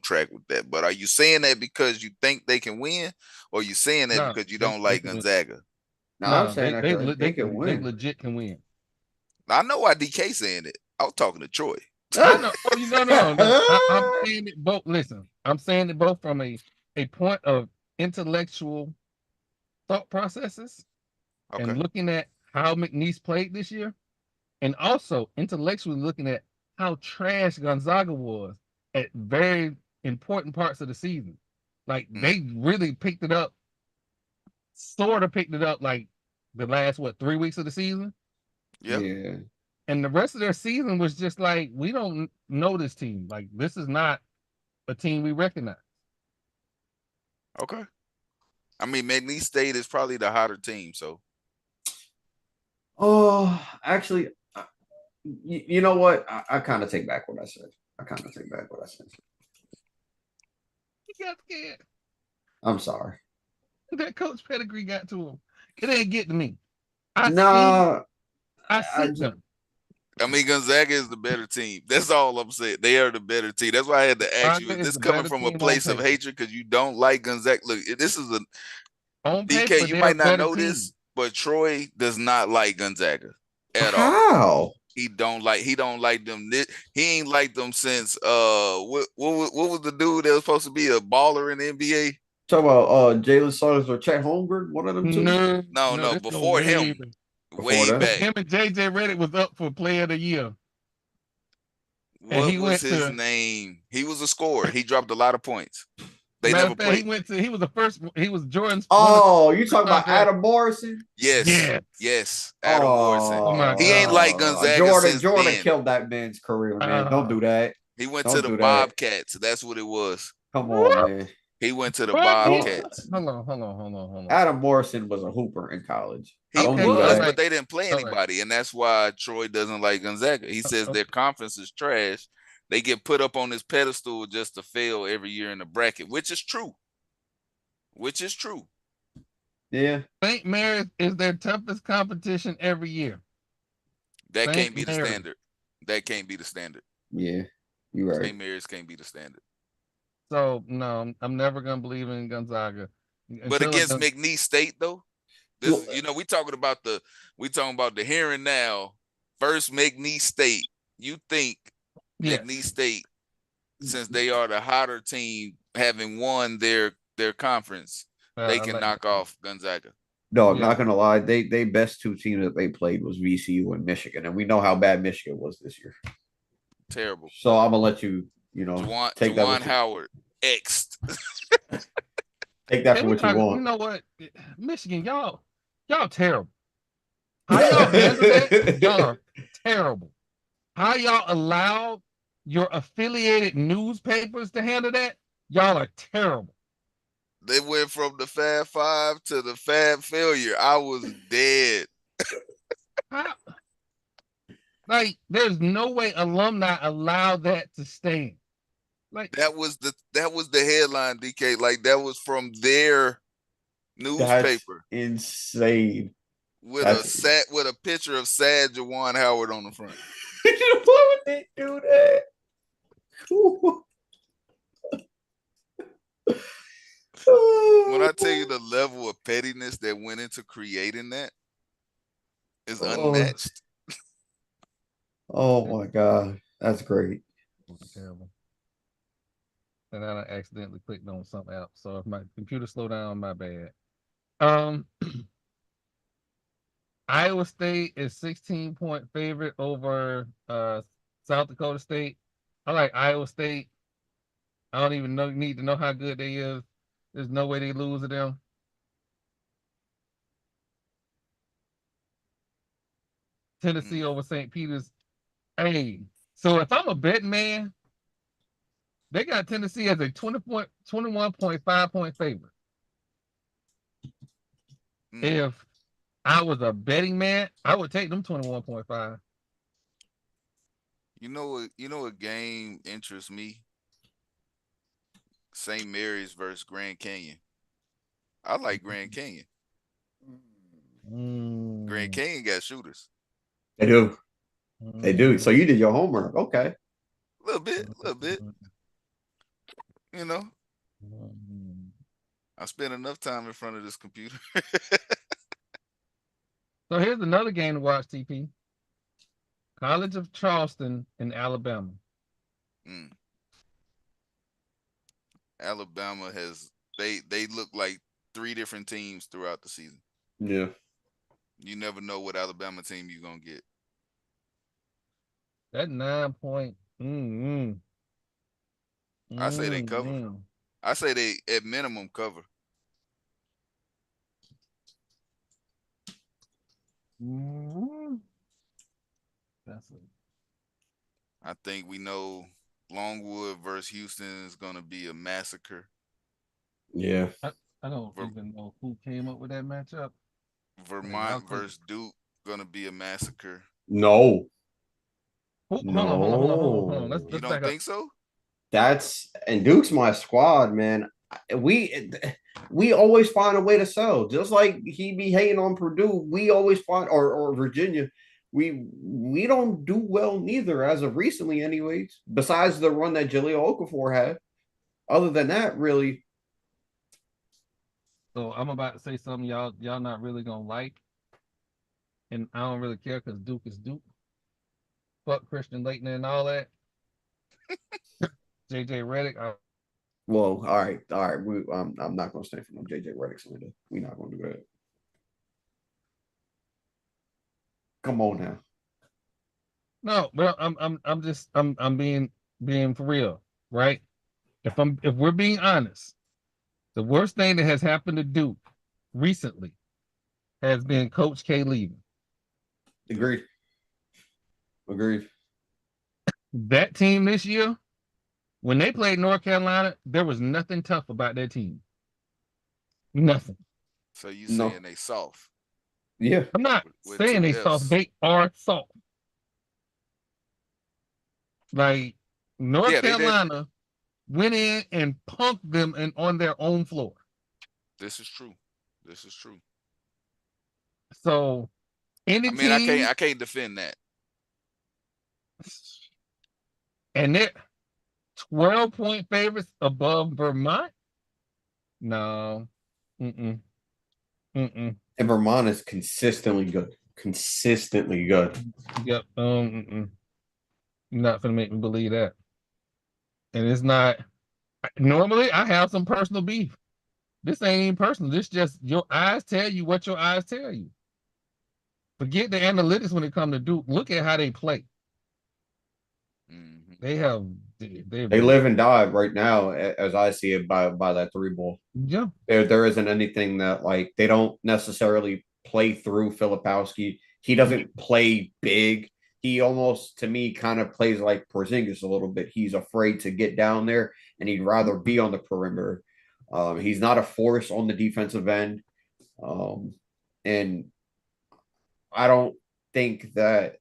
track with that. But are you saying that because you think they can win, or are you saying that because you don't like Gonzaga? No, I'm saying they can win. They legit can win. I know why DK saying it. I was talking to Troy. I know. Oh, no. I'm saying it both. Listen, I'm saying it both from a point of intellectual thought processes and looking at how McNeese played this year, and also intellectually looking at how trash Gonzaga was at very important parts of the season. Like they really picked it up, sort of picked it up like the last 3 weeks of the season. Yep. Yeah. And the rest of their season was just like, we don't know this team. Like, this is not a team we recognize. Okay. I mean, McNeese State is probably the hotter team, so. Oh, actually, you know what? I kind of take back what I said. He got scared. I'm sorry. That coach pedigree got to him. It ain't get to me. I see them. I mean, Gonzaga is the better team. That's all I'm saying. They are the better team. That's why I had to ask you, is this coming from a place of hatred because you don't like Gonzaga? Look, this is DK, you might not know this, but Troy does not like Gonzaga at all. How? He don't like them. He ain't like them since what was the dude that was supposed to be a baller in the NBA? Talk about Jalen Suggs or Chet Holmgren, one of them two? No, before him. Way back. Him and JJ Redick was up for Player of the Year. What was his name? He was a scorer. He dropped a lot of points. They never played. He was the first. He was Jordan's. Oh, you talking about Adam Morrison? Yes. Adam Morrison. Oh my God. He ain't like Gonzaga. Jordan killed that man's career, man. Don't do that. He went to the Bobcats. That's what it was. Come on, man. He went to the What? Bobcats. Hold on. Adam Morrison was a hooper in college. He Don't Okay, do was, that. but they didn't play All right. anybody, and that's why Troy doesn't like Gonzaga. He says their conference is trash. They get put up on this pedestal just to fail every year in the bracket, which is true. Yeah. St. Mary's is their toughest competition every year. That St. can't be the Mary's. standard. That can't be the standard. Yeah. You're right. St. Mary's can't be the standard. So no, I'm never gonna believe in Gonzaga. But against McNeese State, though, this is, we talking about the here and now. First McNeese State. You think McNeese State, since they are the hotter team, having won their conference, they can knock off Gonzaga. No, I'm not gonna lie. They best two teams that they played was VCU and Michigan, and we know how bad Michigan was this year. Terrible. So I'm gonna let you, take Juwan that. Howard X'd. Take that for what you want. You know what, Michigan, y'all terrible. How y'all handle that? Y'all are terrible. How y'all allow your affiliated newspapers to handle that? Y'all are terrible. They went from the Fab Five to the Fab Failure. I was dead. Like, there's no way alumni allow that to stand. Like that was the headline, DK. Like that was from their newspaper. That's insane. With a picture of sad Juwan Howard on the front. Why would they do that? When I tell you the level of pettiness that went into creating that is unmatched. Oh my God. That's great. Terrible. And then I accidentally clicked on something else. So if my computer slowed down, my bad. Iowa State is 16-point favorite over South Dakota State. I like Iowa State. I don't even need to know how good they is. There's no way they lose to them. Tennessee over St. Peter's. Hey, so if I'm a betting man, they got Tennessee as a 21.5 point favorite. If I was a betting man, I would take them 21.5. You know what game interests me? St. Mary's versus Grand Canyon. I like Grand Canyon. Grand Canyon got shooters. They do. They do. So you did your homework. Okay. A little bit. You know. I spent enough time in front of this computer. So here's another game to watch, TP. College of Charleston in Alabama. Alabama they look like three different teams throughout the season. Yeah. You never know what Alabama team you're gonna get. That 9 point. I say they cover. I say they at minimum cover. I think we know Longwood versus Houston is going to be a massacre. Yeah. I don't even know who came up with that matchup. Vermont versus Duke going to be a massacre. No. Hold on. Let's you don't think so? And Duke's my squad, man. We always find a way to sell. Just like he be hating on Purdue, we always find or Virginia. We don't do well neither as of recently, anyways. Besides the run that Jahlil Okafor had, other than that, really. So I'm about to say something y'all not really gonna like, and I don't really care because Duke is Duke. Fuck Christian Laettner and all that. JJ Redick. Well, all right. I'm not gonna stand for no JJ Redick slander. We're not gonna do that. Come on now. No, but I'm being for real, right? If we're being honest, the worst thing that has happened to Duke recently has been Coach K leaving. Agreed. That team this year When they played North Carolina, there was nothing tough about their team. Nothing. So you No. saying they soft Yeah. I'm not with saying two they soft. F's? They are soft. Like North Yeah, they did. Carolina went in and punked them and on their own floor. This is true. This is true. So any I mean, I team, can't defend that. and they're 12-point favorites above Vermont. No. Mm-mm. Mm-mm. And Vermont is consistently good. Consistently good. Yep. You're not gonna make me believe that. And it's not normally I have some personal beef. This ain't even personal. This just your eyes tell you what your eyes tell you. Forget the analytics when it comes to Duke. Look at how they play. Mhm. They have They live and die right now, as I see it, by that three ball. yeah. There isn't anything that like they don't necessarily play through Filipowski. He doesn't play big. He almost, to me, kind of plays like Porzingis a little bit. He's afraid to get down there, and he'd rather be on the perimeter. He's not a force on the defensive end, and I don't think that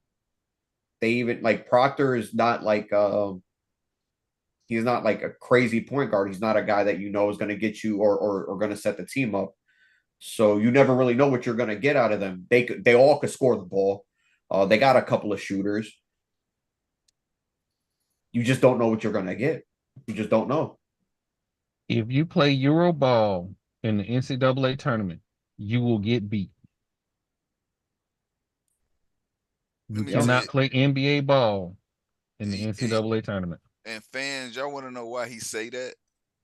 they even like Proctor is not like he's not like a crazy point guard. He's not a guy that you know is going to get you or going to set the team up. So you never really know what you're going to get out of them. They all could score the ball. They got a couple of shooters. You just don't know what you're going to get. You just don't know. If you play Euro ball in the NCAA tournament, you will get beat. You Let me tell cannot you, play NBA ball in the he- NCAA tournament. and fans, y'all want to know why he say that?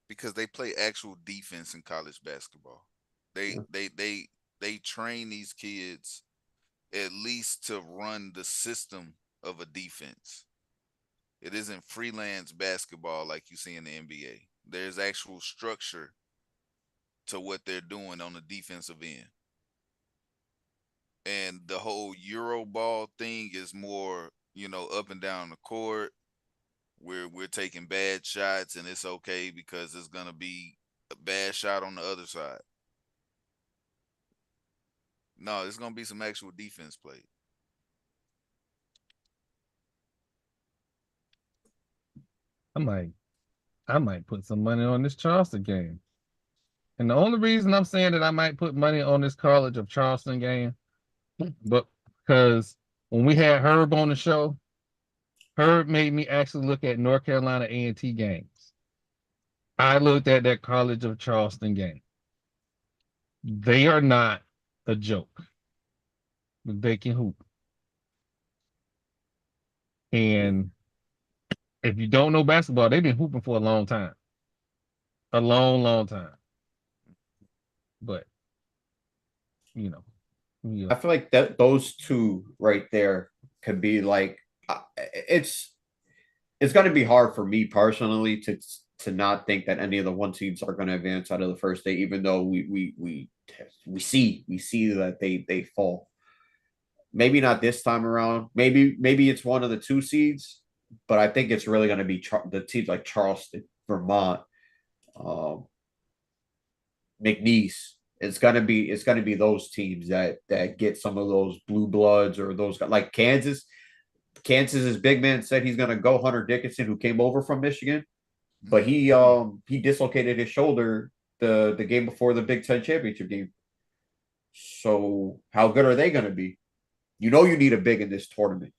Because they play actual defense in college basketball. They Yeah. they they they train these kids at least to run the system of a defense. It isn't freelance basketball like you see in the NBA. There's actual structure to what they're doing on the defensive end. And the whole Euro ball thing is more, up and down the court. We're taking bad shots and it's okay because it's gonna be a bad shot on the other side. No, it's gonna be some actual defense played. I might I might put some money on this Charleston game. And the only reason I'm saying that I might put money on this College of Charleston game, but because when we had Herb on the show, Herb made me actually look at North Carolina A&T games. I looked at that College of Charleston game. They are not a joke. They can hoop. And if you don't know basketball, they've been hooping for a long time. A long, long time. But, you know, yeah. I feel like that those two right there could be like it's going to be hard for me personally to not think that any of the one seeds are going to advance out of the first day, even though we see that they fall. Maybe not this time around. Maybe it's one of the two seeds, but I think it's really going to be the teams like Charleston, Vermont, um, McNeese. It's gonna be those teams that get some of those blue bloods or those like Kansas. Kansas's big man said he's gonna go Hunter Dickinson, who came over from Michigan, but he dislocated his shoulder the game before the Big Ten championship game. So how good are they gonna be? You need a big in this tournament.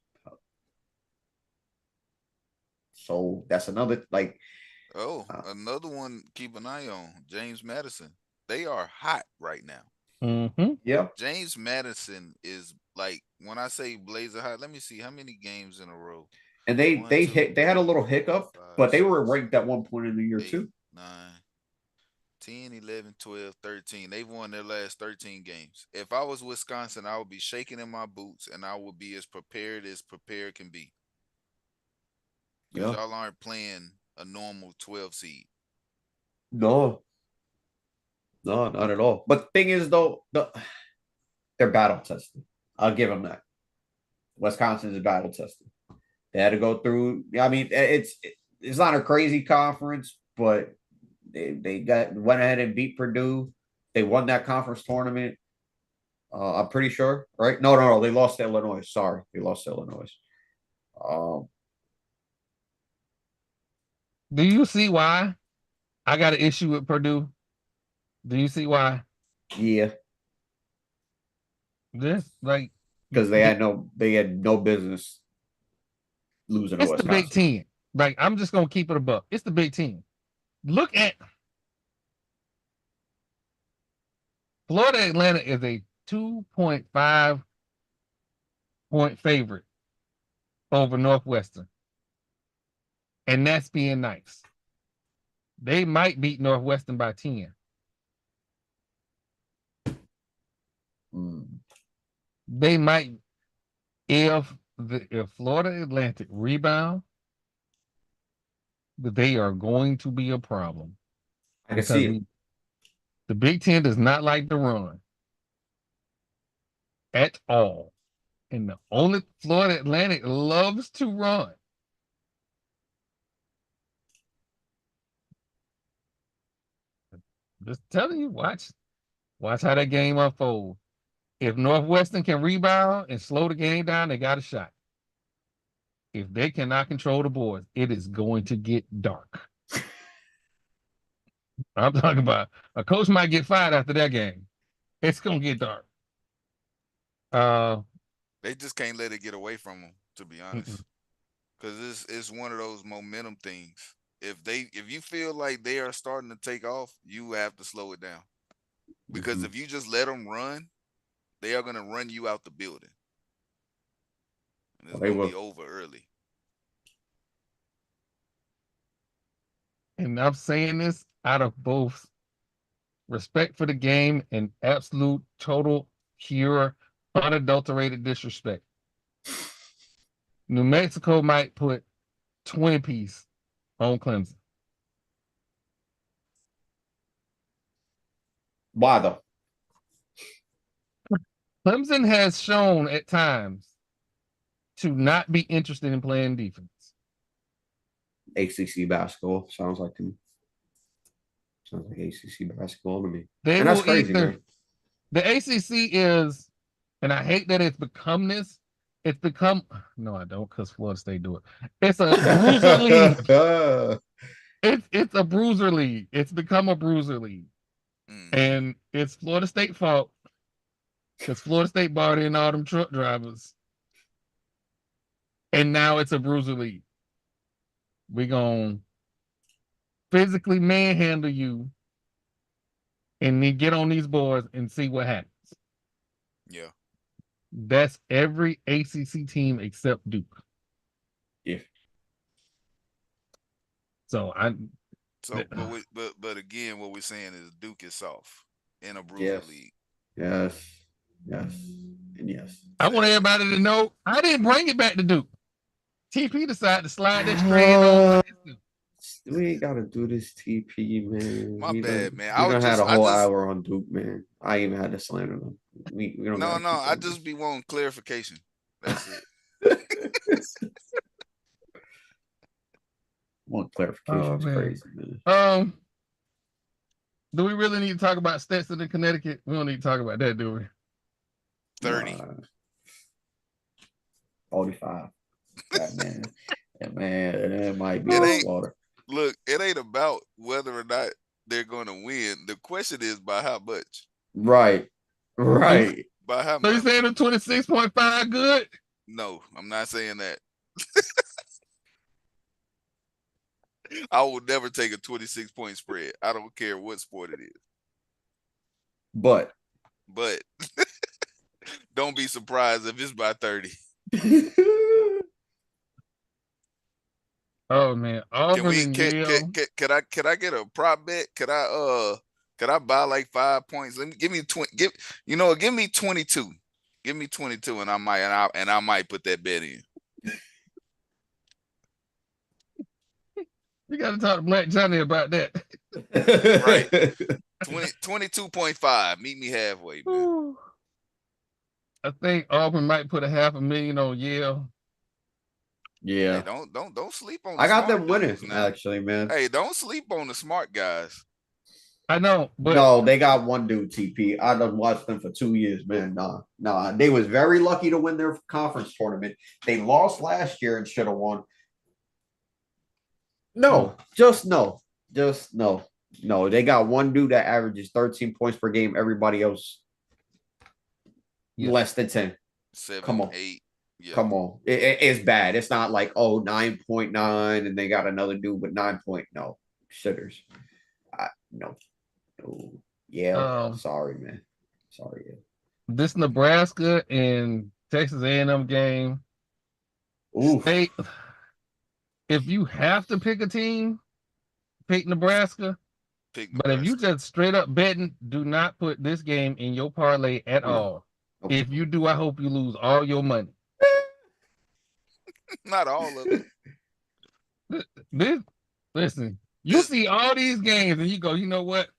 So that's another like Oh, another one keep an eye on. James Madison. They are hot right now. Mm-hmm. yeah. James Madison is like when I say blazer hot, let me see how many games in a row. And they One, they two, hit they had a three, little four, hiccup, five, but they were six, ranked at one point in the year 8, too. 9, 10, 11, 12, 13. They've won their last 13 games. If I was Wisconsin, I would be shaking in my boots and I would be as prepared can be. Because Yeah. y'all aren't playing a normal 12 seed. No, no, not at all. But the thing is, though, they're battle tested. I'll give them that. Wisconsin is battle tested. They had to go through. I mean, it's not a crazy conference, but they went ahead and beat Purdue. They won that conference tournament. I'm pretty sure, right? No. They lost to Illinois. Sorry, they lost to Illinois. Um, Do you see why I got an issue with Purdue? Do you see why? yeah, This like because they had no business losing to it's the Big Wisconsin. Ten. Like I'm just gonna keep it a buck. It's the Big Ten. Look at Florida Atlantic is a 2.5 point favorite over Northwestern. And that's being nice. They might beat Northwestern by 10. They might if Florida Atlantic rebound, they are going to be a problem. I can see it. The Big Ten does not like to run at all. And the only Florida Atlantic loves to run. Just telling you, watch how that game unfold. If Northwestern can rebound and slow the game down, they got a shot. If they cannot control the boards, it is going to get dark. I'm talking about a coach might get fired after that game. It's gonna get dark. They just can't let it get away from them, to be honest, because it's one of those momentum things. If you feel like they are starting to take off, you have to slow it down, because if you just let them run, they are gonna run you out the building, and it's gonna be over early. And I'm saying this out of both respect for the game and absolute, total, pure, unadulterated disrespect. New Mexico might put 20 piece on Clemson. Why though? Clemson has shown at times to not be interested in playing defense. ACC basketball sounds like ACC basketball to me. They and that's will crazy, either. man. The ACC is, and I hate that it's become this. It's become no, I don't, because Florida State do it. It's a bruiser league. It's a bruiser league. It's become a bruiser league, and it's Florida State fault because Florida State brought in all them truck drivers, and now it's a bruiser league. We're gonna physically manhandle you, and then get on these boards and see what happens. Yeah. That's every ACC team except Duke. Yeah. So but again, what we're saying is Duke is soft in a bruiser league. Yes. And yes. I want everybody to know I didn't bring it back to Duke. TP decided to slide that straight on. We ain't gotta do this, TP, man. My bad, man. We done had a whole hour on Duke, man. I even had to slander them. We don't. No. I just be wanting clarification. That's it. Want clarification is crazy, man. Do we really need to talk about Stetson in Connecticut? We don't need to talk about that, do we? 30. 45. That man, that might be a slaughter. Look, it ain't about whether or not they're going to win. The question is by how much. Right. By how much? So you saying the 26.5 good? No, I'm not saying that. I will never take a 26-point spread. I don't care what sport it is. But don't be surprised if it's by 30. Oh man, Auburn and Yale. Can I get a prop bet? Could I buy like 5 points? Give me 20. Give me 22. Give me 22, and I might put that bet in. You got to talk to Black Johnny about that. Right. 22.5. Meet me halfway, man. I think Auburn might put $500,000 on Yale. Yeah. Hey, don't sleep on. I got smart them winning, dudes now. actually, man. Hey, don't sleep on the smart guys. I know, but No, they got one dude, TP. I done watched them for 2 years, man. Nah. They was very lucky to win their conference tournament. They lost last year and should have won. No, just no. Just no. No, they got one dude that averages 13 points per game. Everybody else Yeah. less than 10. 7, Come on. 8. Yeah. Come on. It's bad. It's not like, 9.9 and they got another dude with 9 point. No. Shitters. No. Yeah. Sorry, man. Sorry. Yeah. this Nebraska and Texas A&M game, Ooh. if you have to pick a team, pick Nebraska. Pick But if you Nebraska. just straight up betting, do not put this game in your parlay at all. Nope. If you do, I hope you lose all your money. Not all of it. Listen, you see all these games and you go, you know what?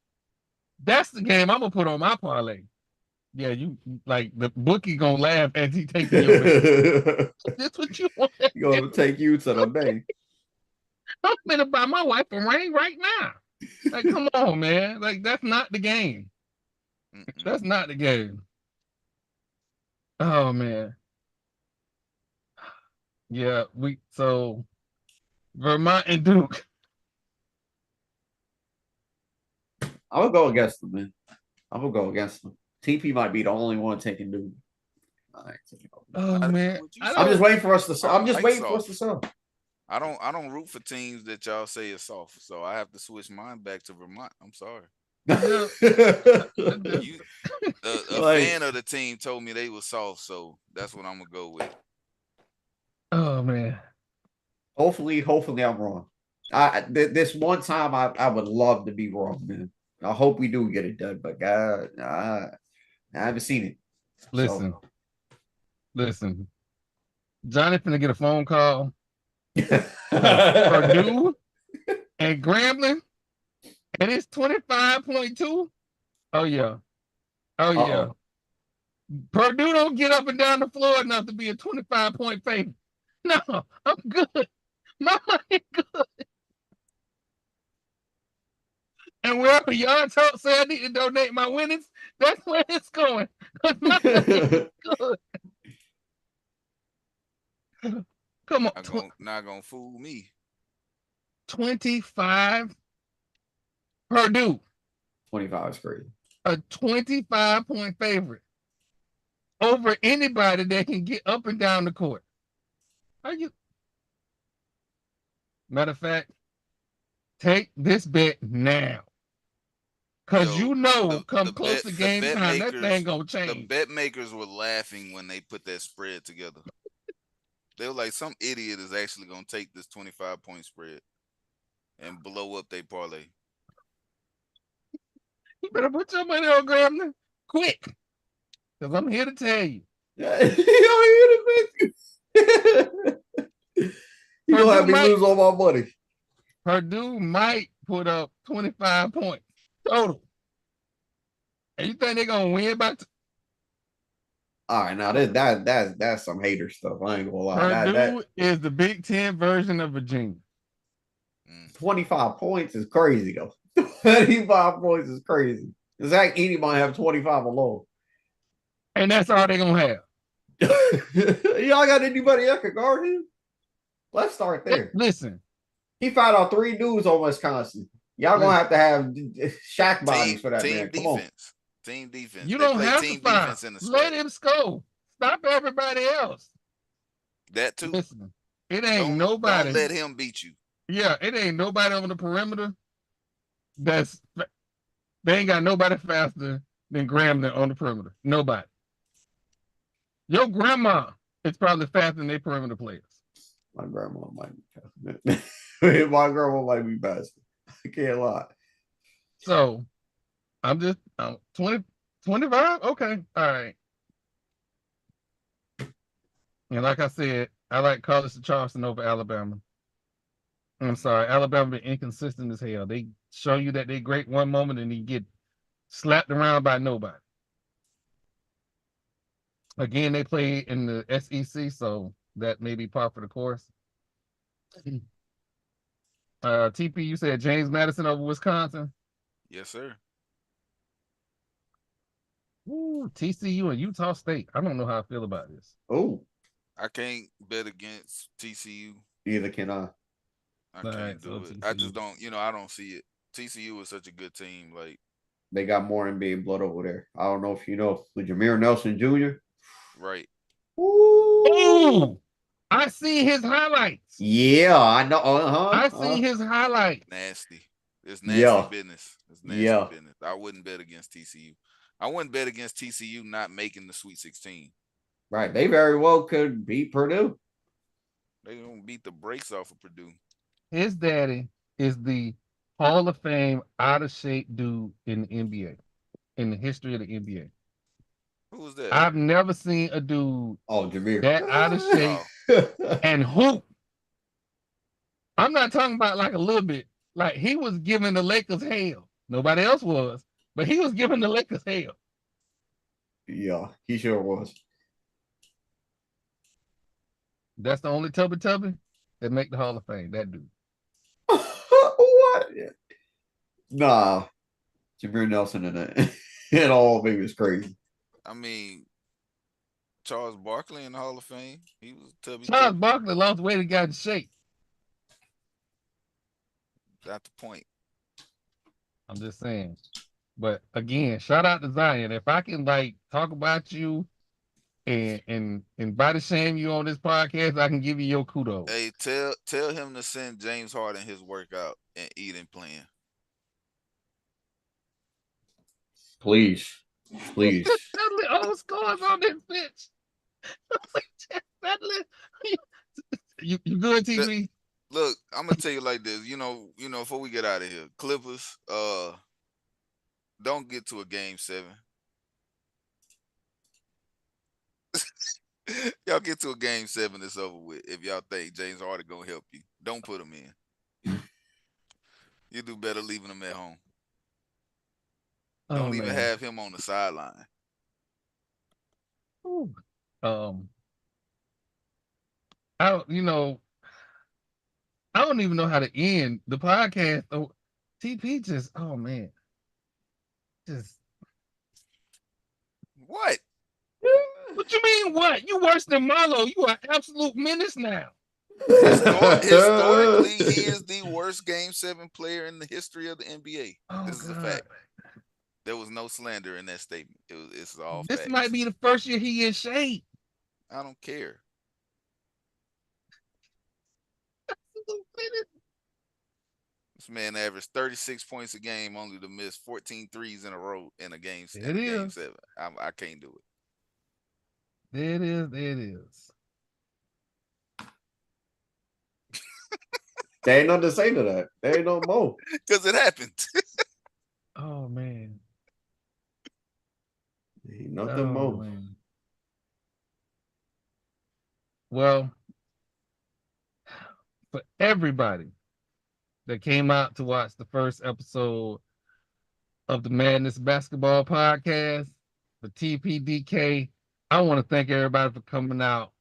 That's the game I'm gonna put on my parlay. Yeah, you like the bookie gonna laugh as he taking your bet. That's what you want. Gonna take you to the bank. I'm gonna buy my wife a ring right now. Like, come on, man. Like, that's not the game. That's not the game. Oh man. Yeah, so Vermont and Duke. I'm gonna go against them, man. I'm gonna go against them. TP might be the only one taking Duke. Oh man. I'm just waiting for us to sell. I'm just like waiting for us soft. to sell. I don't root for teams that y'all say is soft, so I have to switch mine back to Vermont. I'm sorry. Yeah. A fan of the team told me they were soft, so that's what I'm gonna go with. Oh man. Hopefully I'm wrong. This one time I would love to be wrong, man. I hope we do get it done, but God, I haven't seen it. Listen. Johnny finna get a phone call. So. Purdue and Grambling, and it's 25.2. Oh yeah. Oh yeah. Uh-oh. Purdue don't get up and down the floor enough to be a 25-point favorite. No, I'm good. My money good. And wherever y'all say I need to donate my winnings, that's where it's going. My money good. Come on. Not gonna fool me. 25 Purdue. 25 is crazy. A 25-point favorite over anybody that can get up and down the court. Matter of fact, take this bet now. Because come close to game time, that thing gonna change. The bet makers were laughing when they put that spread together. They were like, some idiot is actually gonna take this 25-point spread and blow up their parlay. You better put your money on Grambling quick. Because I'm here to tell you. You gonna have me lose all my money. Purdue might put up 25 points total. And you think they're gonna win by all right, now that's some hater stuff. I ain't gonna lie. Purdue is the Big Ten version of Virginia. 25 points is crazy though. 25 points is crazy. Does that anybody have 25 alone? And that's all they're gonna have. Y'all got anybody that could guard him? Let's start there. Listen. He found out 3 dudes on Wisconsin. Y'all gonna have to have Shaq bodies for that man. Come on. Team defense. You don't have to find. Let him score. Stop everybody else. That too. Listen, it ain't nobody. Don't let him beat you. Yeah, it ain't nobody on the perimeter. They ain't got nobody faster than Grambling on the perimeter. Nobody. Your grandma is probably faster than their perimeter players. My grandma might be faster. My grandma might be faster. I can't lie. So I'm 20, 25? Okay. All right. And like I said, I like College of Charleston over Alabama. I'm sorry. Alabama been inconsistent as hell. They show you that they great one moment and you get slapped around by nobody. Again, they play in the SEC, so that may be par for the course. TP, you said James Madison over Wisconsin. Yes, sir. Ooh, TCU and Utah State. I don't know how I feel about this. Oh, I can't bet against TCU. either can I. I All can't right, do so it. I TCU. just don't. I don't see it. TCU is such a good team. Like, They got more NBA blood over there. I don't know if you know with Jameer Nelson Jr. right? Ooh. Ooh, I see his highlights. Yeah, I know. I see his highlights. Nasty. It's nasty Yeah. business. It's nasty Yeah. business. I wouldn't bet against TCU. I wouldn't bet against TCU not making the Sweet 16. Right. They very well could beat Purdue. They gonna beat the brakes off of Purdue. His daddy is the Hall of Fame out of shape dude in the NBA, in the history of the NBA. Who was that? I've never seen a dude Oh, Jameer. that out of shape and hoop. I'm not talking about like a little bit. Like he was giving the Lakers hell. Nobody else was, but he was giving the Lakers hell. Yeah, he sure was. That's the only Tubby Tubby that make the Hall of Fame. That dude. What? Nah, Jameer Nelson in it. It all of it was crazy. I mean, Charles Barkley in the Hall of Fame. He was tubby. Charles Barkley lost weight and got in shape. That's the point. I'm just saying. But again, shout out to Zion. If I can like talk about you and body shame you on this podcast, I can give you your kudos. Hey, tell him to send James Harden his workout and eating plan. Please. Please. Dudley all scores on this bitch. Dudley, you good, TV? Look, I'm gonna tell you like this. Before we get out of here, Clippers, don't get to a game 7. Y'all get to a game 7, it's over with. If y'all think James Harden gonna help you, don't put him in. You do better leaving him at home. Don't even have him on the sideline. Ooh. I don't even know how to end the podcast. Oh, TP just, oh man, just what? What you mean? What? You worse than Marlo? You are absolute menace now. Historically, he is the worst game 7 player in the history of the NBA. Oh, this is a fact. There was no slander in that statement. It's all this facts. might be the first year he in shape. I don't care. This man averaged 36 points a game, only to miss 14 threes in a row in a game 7. I can't do it. There it is. There ain't nothing to say to that. There ain't no more. Because it happened. Oh man. Ain't nothing more. Man. Well, for everybody that came out to watch the first episode of the Madness Basketball Podcast, the TPDK, I want to thank everybody for coming out